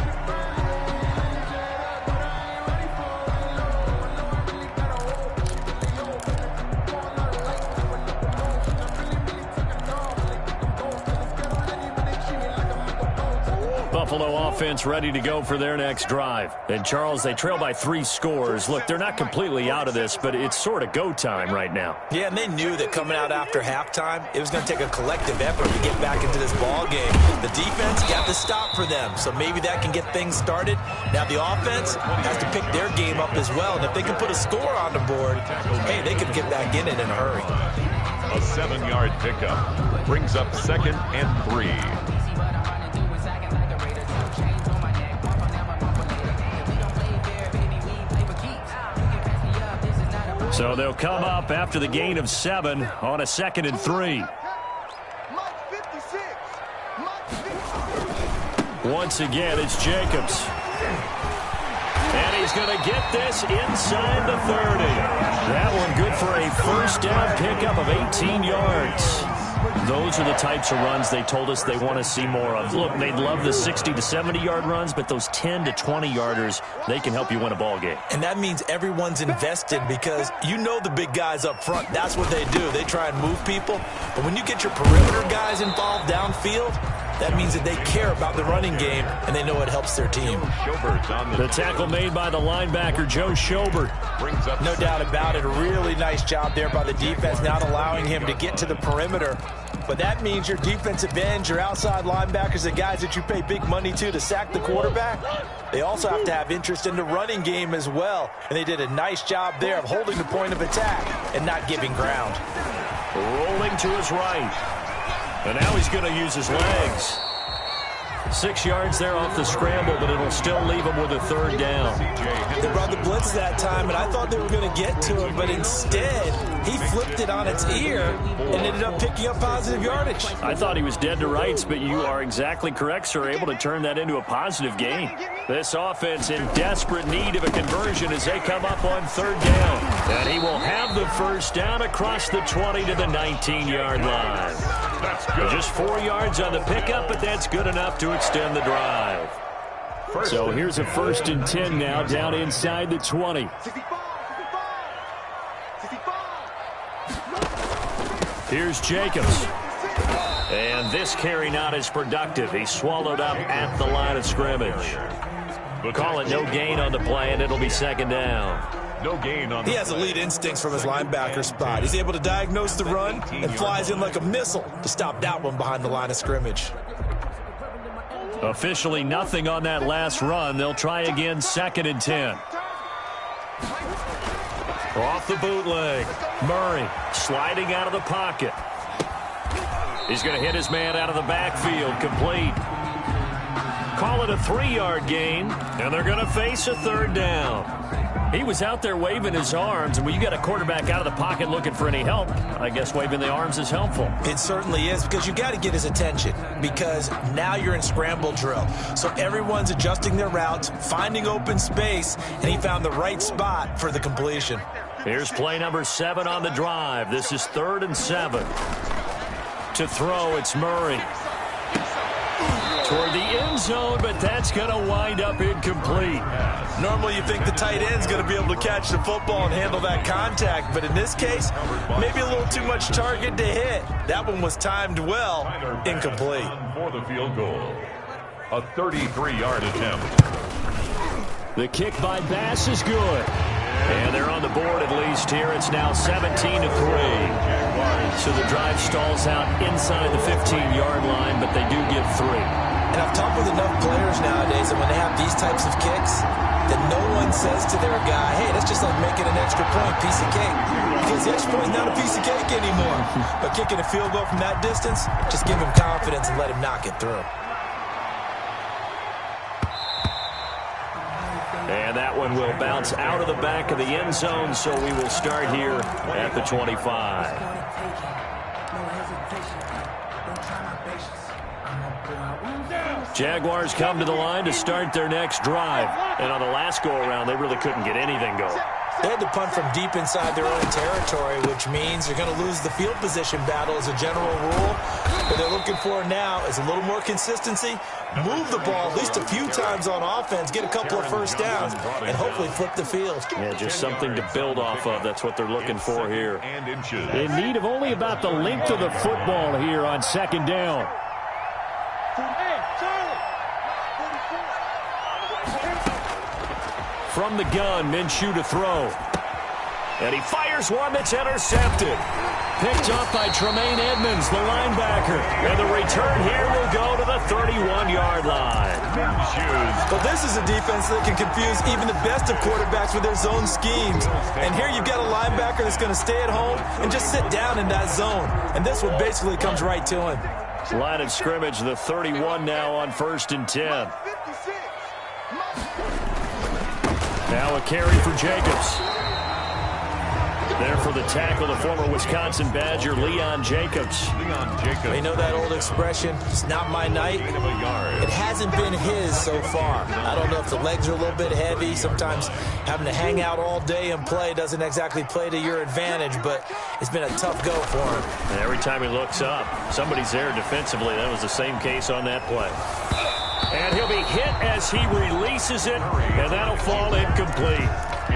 Buffalo offense ready to go for their next drive. And, Charles, they trail by 3 scores. Look, they're not completely out of this, but it's sort of go time right now. Yeah, and they knew that coming out after halftime, it was going to take a collective effort to get back into this ball game. The defense got the stop for them, so maybe that can get things started. Now the offense has to pick their game up as well, and if they can put a score on the board, hey, they can get back in it in a hurry. A 7-yard pickup brings up 2nd and 3. So they'll come up after the gain of 7 on a 2nd and 3. Once again, it's Jacobs. And he's going to get this inside the 30. That one good for a 1st down pickup of 18 yards. Those are the types of runs they told us they want to see more of. Look, they'd love the 60 to 70-yard runs, but those 10 to 20-yarders, they can help you win a ball game. And that means everyone's invested because you know the big guys up front. That's what they do. They try and move people. But when you get your perimeter guys involved downfield, that means that they care about the running game, and they know it helps their team. The tackle made by the linebacker, Joe Schobert. No doubt about it. A really nice job there by the defense, not allowing him to get to the perimeter. But that means your defensive ends, your outside linebackers, the guys that you pay big money to sack the quarterback, they also have to have interest in the running game as well. And they did a nice job there of holding the point of attack and not giving ground. Rolling to his right. And now he's going to use his legs. 6 yards there off the scramble, but it'll still leave him with a 3rd down. They brought the blitz that time, and I thought they were going to get to him, but instead, he flipped it on its ear and ended up picking up positive yardage. I thought he was dead to rights, but you are exactly correct, sir, able to turn that into a positive gain. This offense in desperate need of a conversion as they come up on 3rd down. And he will have the 1st down across the 20 to the 19-yard line. That's good. Just 4 yards on the pickup, but that's good enough to extend the drive. So here's a 1st and 10 now down inside the 20. Here's Jacobs. And this carry not as productive. He's swallowed up at the line of scrimmage. We'll call it no gain on the play, and it'll be 2nd down. No gain on the He has elite instincts from his linebacker spot. He's able to diagnose the run and flies in like a missile to stop that one behind the line of scrimmage. Officially nothing on that last run. They'll try again, 2nd and 10. Off the bootleg. Murray sliding out of the pocket. He's going to hit his man out of the backfield. Complete. Call it a 3-yard gain, and they're going to face a 3rd down. He was out there waving his arms, and when you got a quarterback out of the pocket looking for any help, I guess waving the arms is helpful. It certainly is, because you got to get his attention, because now you're in scramble drill. So everyone's adjusting their routes, finding open space, and he found the right spot for the completion. Here's play number 7 on the drive. This is 3rd and 7. To throw, it's Murray. Toward the end zone, but that's going to wind up incomplete. Normally you think the tight end's going to be able to catch the football and handle that contact, but in this case, maybe a little too much target to hit. That one was timed well, incomplete. For the field goal, a 33-yard attempt. The kick by Bass is good. And they're on the board at least here. It's now 17-3. So the drive stalls out inside the 15-yard line, but they do give 3. And I've talked with enough players nowadays that when they have these types of kicks, that no one says to their guy, hey, that's just like making an extra point, piece of cake. Because the extra point is not a piece of cake anymore. But kicking a field goal from that distance, just give him confidence and let him knock it through. And that one will bounce out of the back of the end zone, so we will start here at the 25. Jaguars come to the line to start their next drive. And on the last go-around, they really couldn't get anything going. They had to punt from deep inside their own territory, which means you're going to lose the field position battle as a general rule. What they're looking for now is a little more consistency, move the ball at least a few times on offense, get a couple of first downs, and hopefully flip the field. Yeah, just something to build off of. That's what they're looking for here. In need of only about the length of the football here on second down. From the gun, Minshew to throw. And he fires one that's intercepted. Picked up by Tremaine Edmonds, the linebacker. And the return here will go to the 31-yard line. But this is a defense that can confuse even the best of quarterbacks with their zone schemes. And here you've got a linebacker that's going to stay at home and just sit down in that zone. And this one basically comes right to him. Line of scrimmage, the 31 now on 1st and 10. Now a carry for Jacobs. There for the tackle, the former Wisconsin Badger, Leon Jacobs. You know that old expression, it's not my night? It hasn't been his so far. I don't know if the legs are a little bit heavy. Sometimes having to hang out all day and play doesn't exactly play to your advantage, but it's been a tough go for him. And every time he looks up, somebody's there defensively. That was the same case on that play. And he'll be hit as he releases it, and that'll fall incomplete.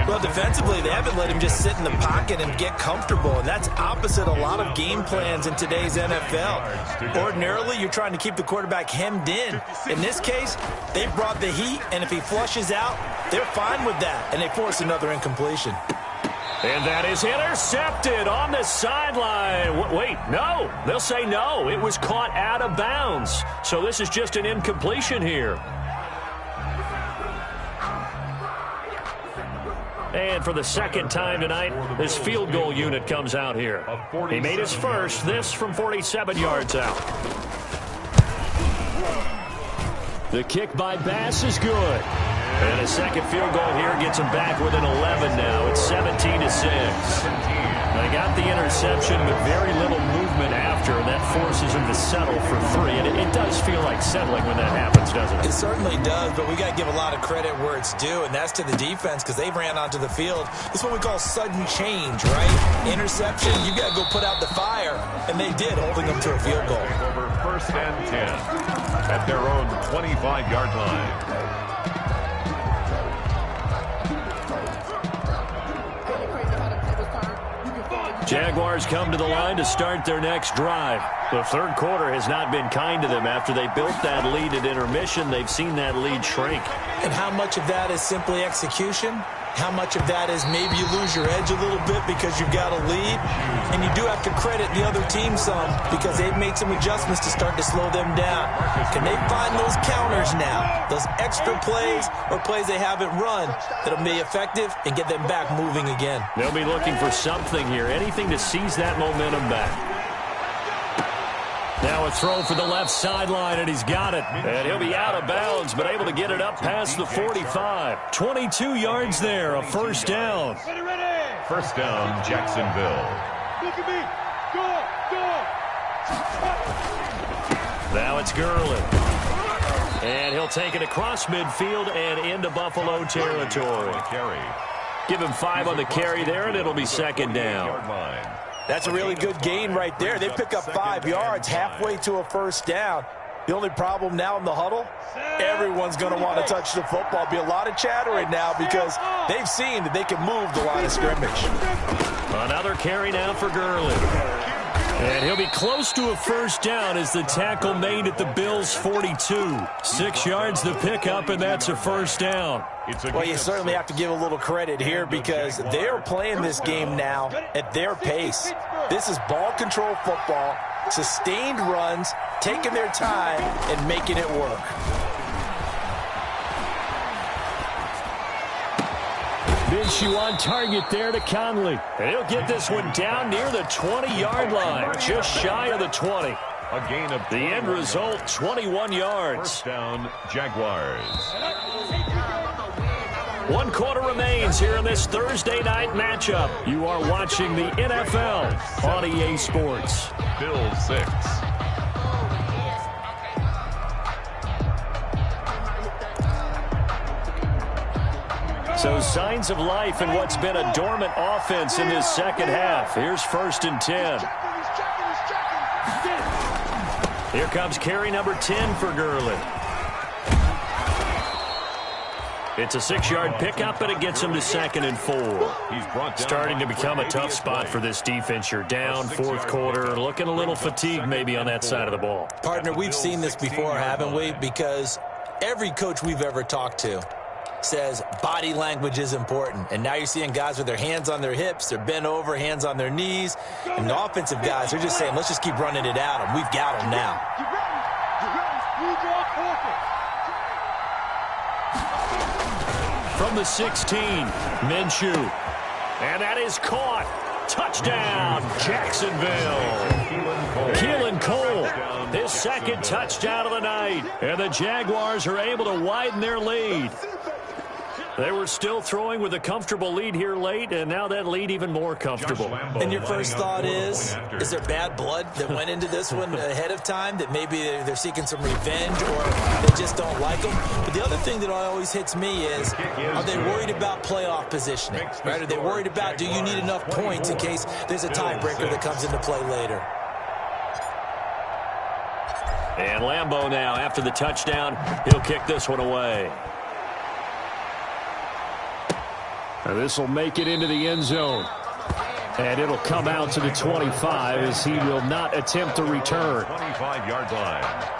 Well, defensively, they haven't let him just sit in the pocket and get comfortable, and that's opposite a lot of game plans in today's NFL. Ordinarily, you're trying to keep the quarterback hemmed in. In this case, they brought the heat, and if he flushes out, they're fine with that, and they force another incompletion. And that is intercepted on the sideline. Wait, no. They'll say no. It was caught out of bounds. So this is just an incompletion here. And for the second time tonight, this field goal unit comes out here. He made his first, this from 47 yards out. The kick by Bass is good. And a second field goal here gets him back within 11 now. It's 17-6. They got the interception, but very little movement after, and that forces him to settle for 3. And it does feel like settling when that happens, doesn't it? It certainly does, but we got to give a lot of credit where it's due, and that's to the defense because they ran onto the field. This is what we call sudden change, right? Interception, you got to go put out the fire, and they did, holding them to a field goal. Over 1st and 10 at their own 25-yard line. Jaguars come to the line to start their next drive. The third quarter has not been kind to them. After they built that lead at intermission, they've seen that lead shrink. And how much of that is simply execution? How much of that is maybe you lose your edge a little bit because you've got a lead? And you do have to credit the other team some because they've made some adjustments to start to slow them down. Can they find those counters now, those extra plays or plays they haven't run that'll be effective and get them back moving again? They'll be looking for something here, anything to seize that momentum back. Now a throw for the left sideline, and he's got it. And he'll be out of bounds, but able to get it up past the 45. 22 yards there, a first down. First down, Jacksonville. Now it's Gurley. And he'll take it across midfield and into Buffalo territory. Give him 5 on the carry there, and it'll be second down. That's a really good gain right there. They pick up 5 yards halfway to a first down. The only problem now in the huddle, everyone's going to want to touch the football. Be a lot of chattering now because they've seen that they can move the line of scrimmage. Another carry now for Gurley. And he'll be close to a first down as the tackle made at the Bills' 42. 6 yards the pickup, and that's a first down. Well, you certainly have to give a little credit here because they're playing this game now at their pace. This is ball control football, sustained runs, taking their time, and making it work. Minshew on target there to Conley. And he'll get this one down near the 20-yard line, just shy of the 20. A gain of the end result, 21 yards. First down, Jaguars. 1 quarter remains here in this Thursday night matchup. You are watching the NFL on EA Sports. Bills 6. So signs of life in what's been a dormant offense in this second half. Here's 1st and 10. Here comes carry number 10 for Gurley. It's a 6-yard pickup, and it gets him to 2nd and 4. Starting to become a tough spot for this defense. You're down 4th quarter, looking a little fatigued maybe on that side of the ball. Partner, we've seen this before, haven't we? Because every coach we've ever talked to says body language is important. And now you're seeing guys with their hands on their hips, they're bent over, hands on their knees. And the offensive guys are just saying, let's just keep running it at them. We've got them now. From the 16, Minshew. And that is caught. Touchdown, Jacksonville. Keelan Cole, his 2nd touchdown of the night. And the Jaguars are able to widen their lead. They were still throwing with a comfortable lead here late, and now that lead even more comfortable. And your first thought is there bad blood that went into this one ahead of time, that maybe they're seeking some revenge or they just don't like them? But the other thing that always hits me is, are they worried about playoff positioning? Right? Are they worried about, do you need enough points in case there's a tiebreaker that comes into play later? And Lambeau now, after the touchdown, he'll kick this one away. Now this will make it into the end zone. And it'll come out to the 25 as he will not attempt to return. 25-yard line.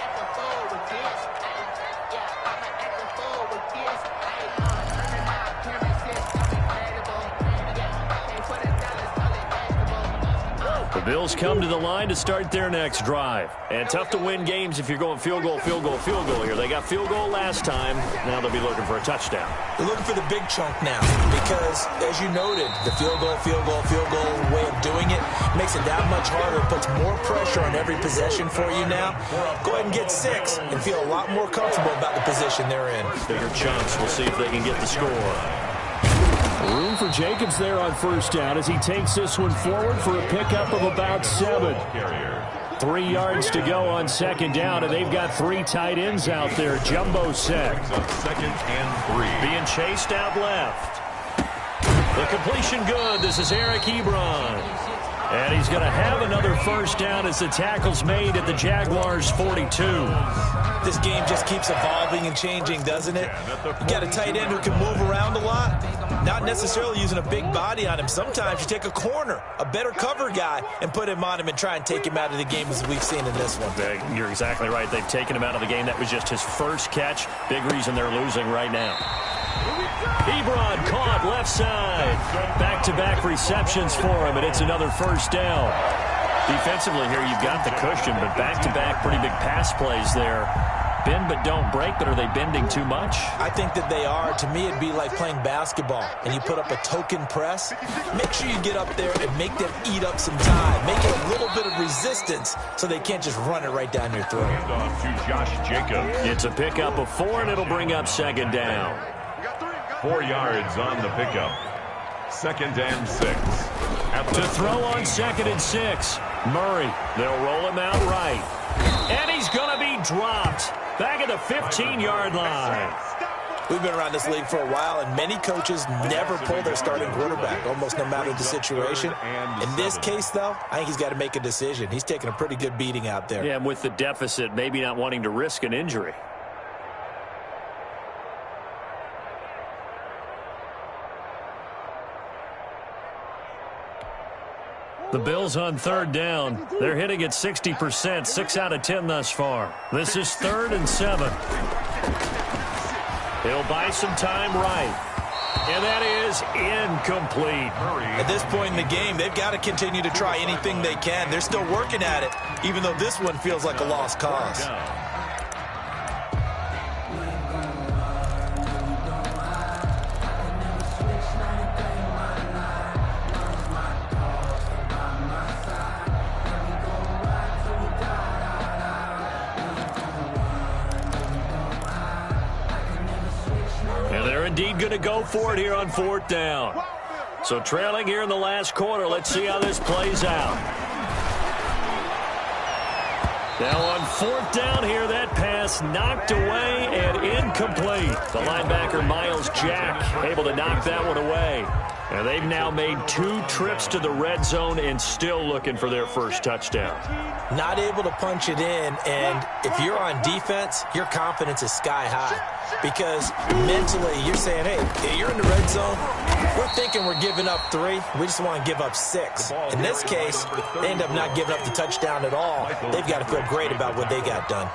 The Bills come to the line to start their next drive. And tough to win games if you're going field goal, field goal, field goal here. They got field goal last time. Now they'll be looking for a touchdown. They're looking for the big chunk now because, as you noted, the field goal way of doing it makes it that much harder, puts more pressure on every possession for you now. Go ahead and get 6 and feel a lot more comfortable about the position they're in. Bigger chunks. We'll see if they can get the score. Room for Jacobs there on 1st down as he takes this one forward for a pickup of about 7. 3 yards to go on 2nd down, and they've got 3 tight ends out there. Jumbo set. 2nd and 3. Being chased out left. The completion good. This is Eric Ebron. And he's going to have another 1st down as the tackle's made at the Jaguars' 42. This game just keeps evolving and changing, doesn't it? You got a tight end who can move around a lot, not necessarily using a big body on him. Sometimes you take a corner, a better cover guy, and put him on him and try and take him out of the game as we've seen in this one. You're exactly right. They've taken him out of the game. That was just his first catch. Big reason they're losing right now. Ebron caught left side. Back-to-back receptions for him, and it's another 1st down. Defensively here, you've got the cushion, but back-to-back pretty big pass plays there. Bend but don't break, but are they bending too much? I think that they are. To me, it'd be like playing basketball, and you put up a token press. Make sure you get up there and make them eat up some time. Make it a little bit of resistance so they can't just run it right down your throat. Hand off to Josh Jacobs. It's a pickup of 4, and it'll bring up 2nd down. 4 yards on the pickup. 2nd and 6. To throw on 2nd and 6. Murray, they'll roll him out right. And he's going to be dropped back at the 15-yard line. We've been around this league for a while, and many coaches never pull their starting quarterback, almost no matter the situation. In this case, though, I think he's got to make a decision. He's taking a pretty good beating out there. Yeah, and with the deficit, maybe not wanting to risk an injury. The Bills on 3rd down. They're hitting at 60%, 6 out of 10 thus far. This is 3rd and 7. He'll buy some time right. And that is incomplete. At this point in the game, they've got to continue to try anything they can. They're still working at it, even though this one feels like a lost cause. Indeed going to go for it here on 4th down. So trailing here in the last quarter. Let's see how this plays out. Now on 4th down here, that pass knocked away and incomplete. The linebacker Miles Jack able to knock that one away. And they've now made 2 trips to the red zone and still looking for their first touchdown. Not able to punch it in, and if you're on defense, your confidence is sky high. Because mentally, you're saying, hey, you're in the red zone. We're thinking we're giving up 3. We just want to give up 6. In this case, they end up not giving up the touchdown at all. They've got to feel great about what they got done.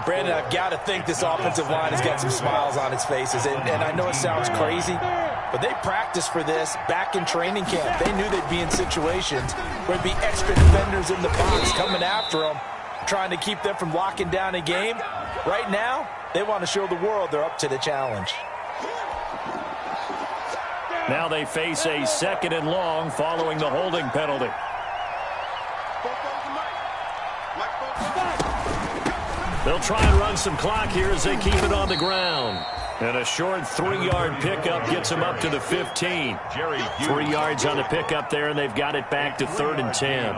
Brandon, I've got to think this offensive line has got some smiles on its faces. And I know it sounds crazy, but they practiced for this back in training camp. They knew they'd be in situations where there'd be extra defenders in the box coming after them, trying to keep them from locking down a game. Right now, they want to show the world they're up to the challenge. Now they face a 2nd and long following the holding penalty. They'll try and run some clock here as they keep it on the ground. And a short 3-yard pickup gets them up to the 15. 3 yards on the pickup there, and they've got it back to 3rd and 10.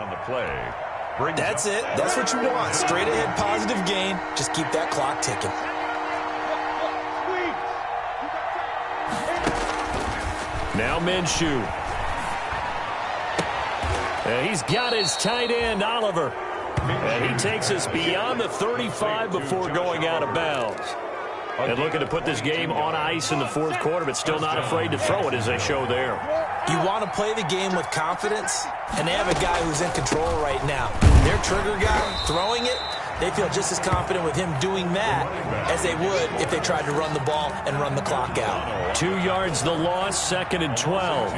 That's it. That's what you want. Straight ahead positive gain. Just keep that clock ticking. Now Minshew. And he's got his tight end, Oliver. And he takes us beyond the 35 before going out of bounds. And looking to put this game on ice in the 4th quarter, but still not afraid to throw it as they show there. You want to play the game with confidence, and they have a guy who's in control right now. Their trigger guy throwing it, they feel just as confident with him doing that as they would if they tried to run the ball and run the clock out. 2 yards the loss, 2nd and 12.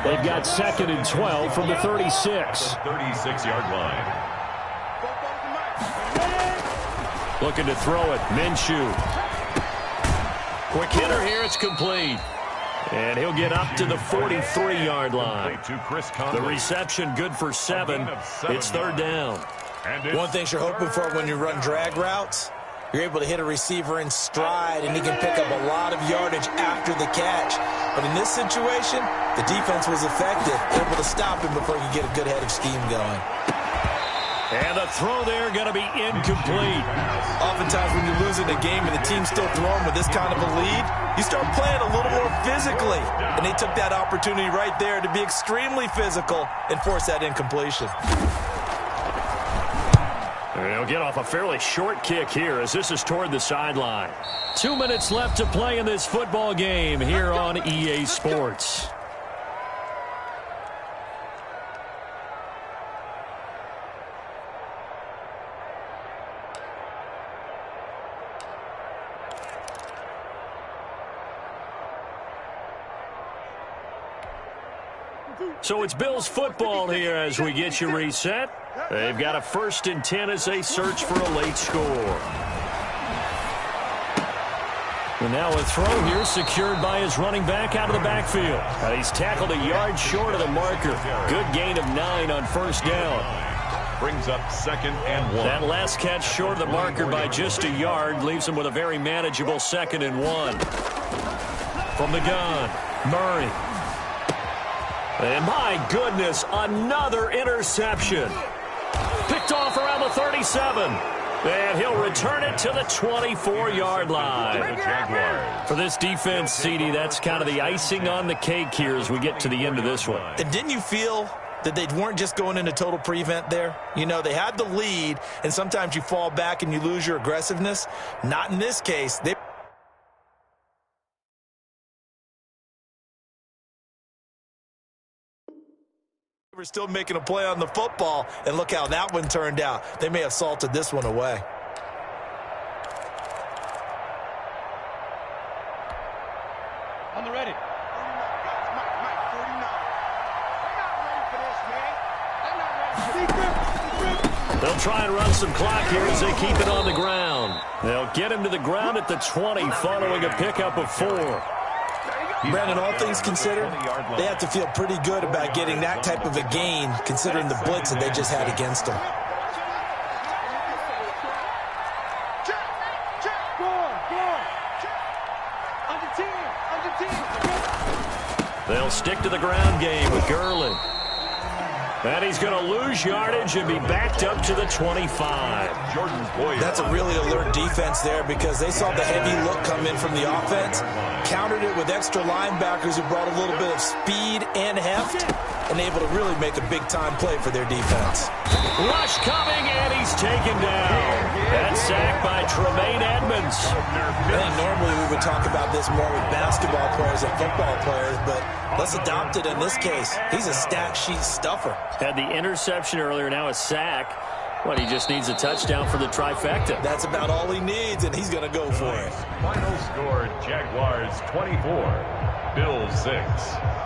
They've got 2nd and 12 from the 36. 36-yard line. Looking to throw it, Minshew. Quick hitter here, it's complete. And he'll get up to the 43-yard line. The reception good for 7. It's 3rd down. One thing you're hoping for when you run drag routes, you're able to hit a receiver in stride, and he can pick up a lot of yardage after the catch. But in this situation, the defense was effective, able to stop him before you get a good head of steam going. And the throw there going to be incomplete. Oftentimes when you're losing a game and the team's still throwing with this kind of a lead, you start playing a little more physically. And they took that opportunity right there to be extremely physical and force that incompletion. They'll get off a fairly short kick here as this is toward the sideline. 2 minutes left to play in this football game here on EA Sports. So it's Bills football here as we get you reset. They've got a 1st and 10 as they search for a late score. And now a throw here secured by his running back out of the backfield. He's tackled a yard short of the marker. Good gain of 9 on 1st down. Brings up 2nd and 1. That last catch short of the marker by just a yard leaves him with a very manageable 2nd and 1. From the gun, Murray. And my goodness, another interception. Picked off around the 37. And he'll return it to the 24-yard line. For this defense, CD, that's kind of the icing on the cake here as we get to the end of this one. And didn't you feel that they weren't just going into total prevent there? You know, they had the lead, and sometimes you fall back and you lose your aggressiveness. Not in this case. They were still making a play on the football, and look how that one turned out. They may have salted this one away. On the ready. They'll try and run some clock here as they keep it on the ground. They'll get him to the ground at the 20 following a pickup of 4. Brandon, all things considered, they have to feel pretty good about getting that type of a gain considering the blitz that they just had against them. They'll stick to the ground game with Gurley. And he's going to lose yardage and be backed up to the 25. That's a really alert defense there because they saw the heavy look come in from the offense, countered it with extra linebackers who brought a little bit of speed and heft, and able to really make a big-time play for their defense. Rush coming, and he's taken down. That sack by Tremaine Edmonds. I think normally we would talk about this more with basketball players and football players, but let's adopt it in this case. He's a stat sheet stuffer. Had the interception earlier, now a sack. He just needs a touchdown for the trifecta. That's about all he needs, and he's going to go for it. Final score, Jaguars 24, Bills 6.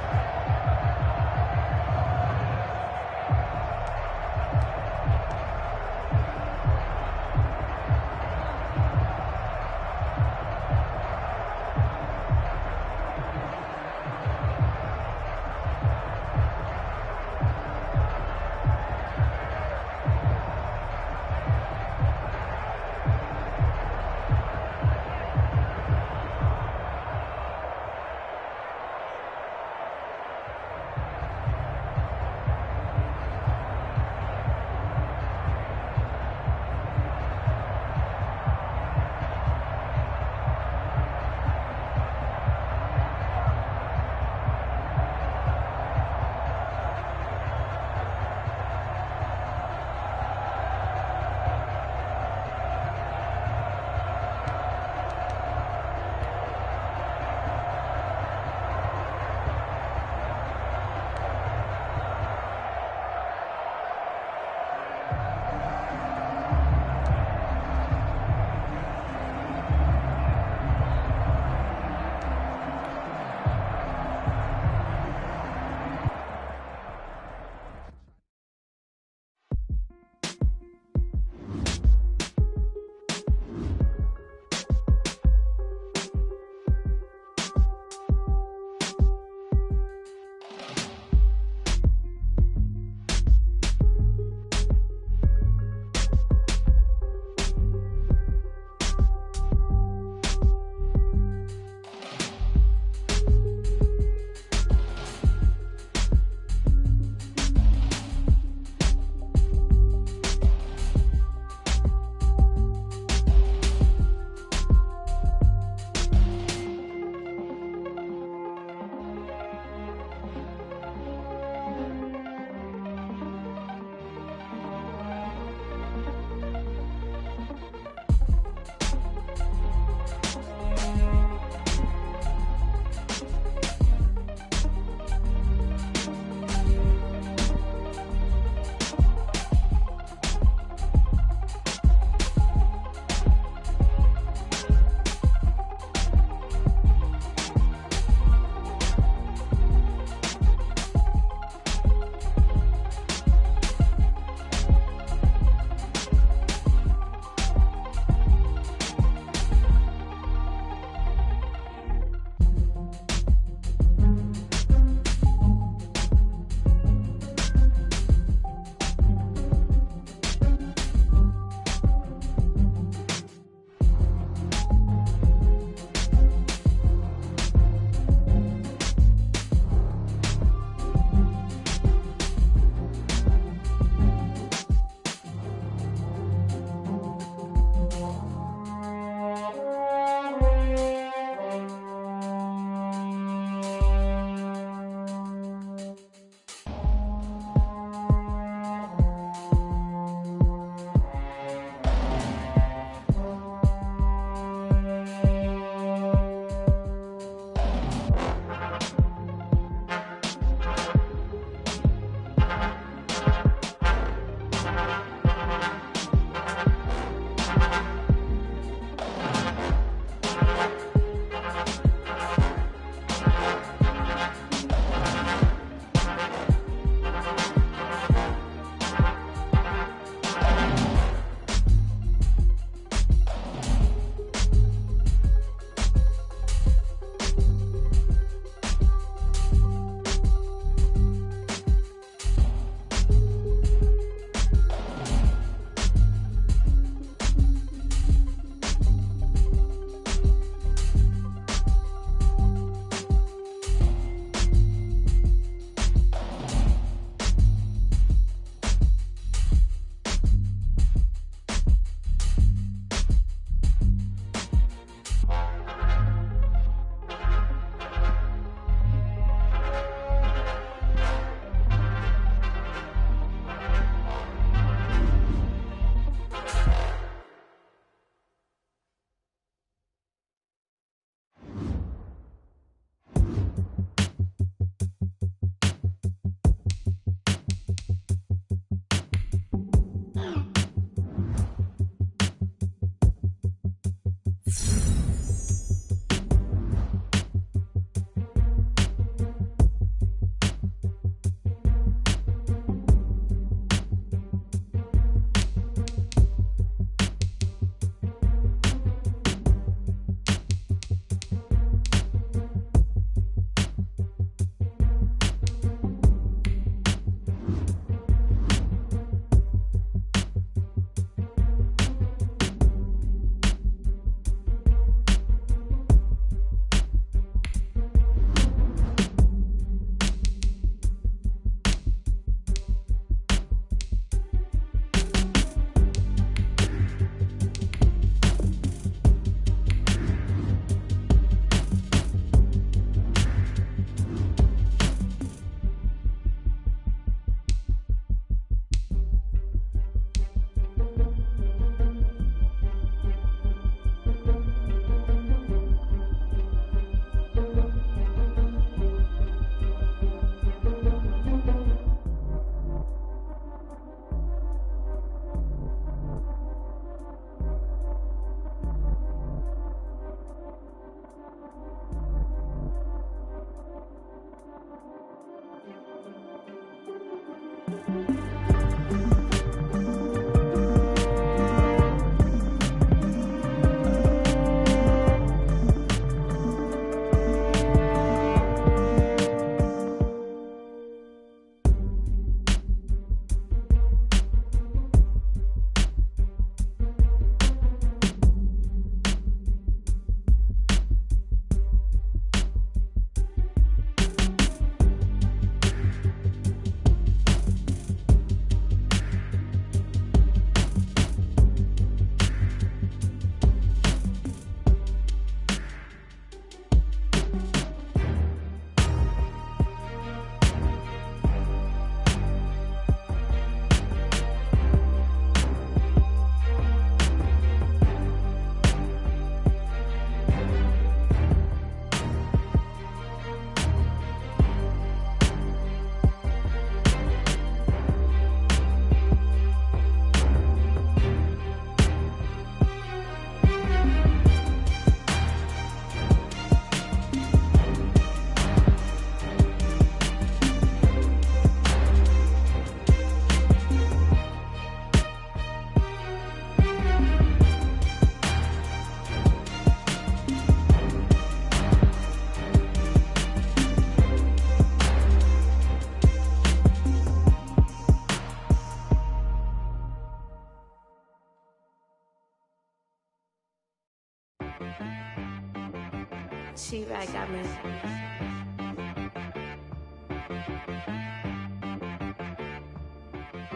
She right got me.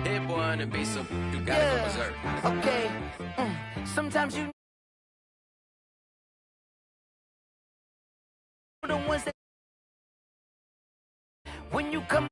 Hit boy on the beat, so you gotta go berserk. Okay. Sometimes you the ones that when you come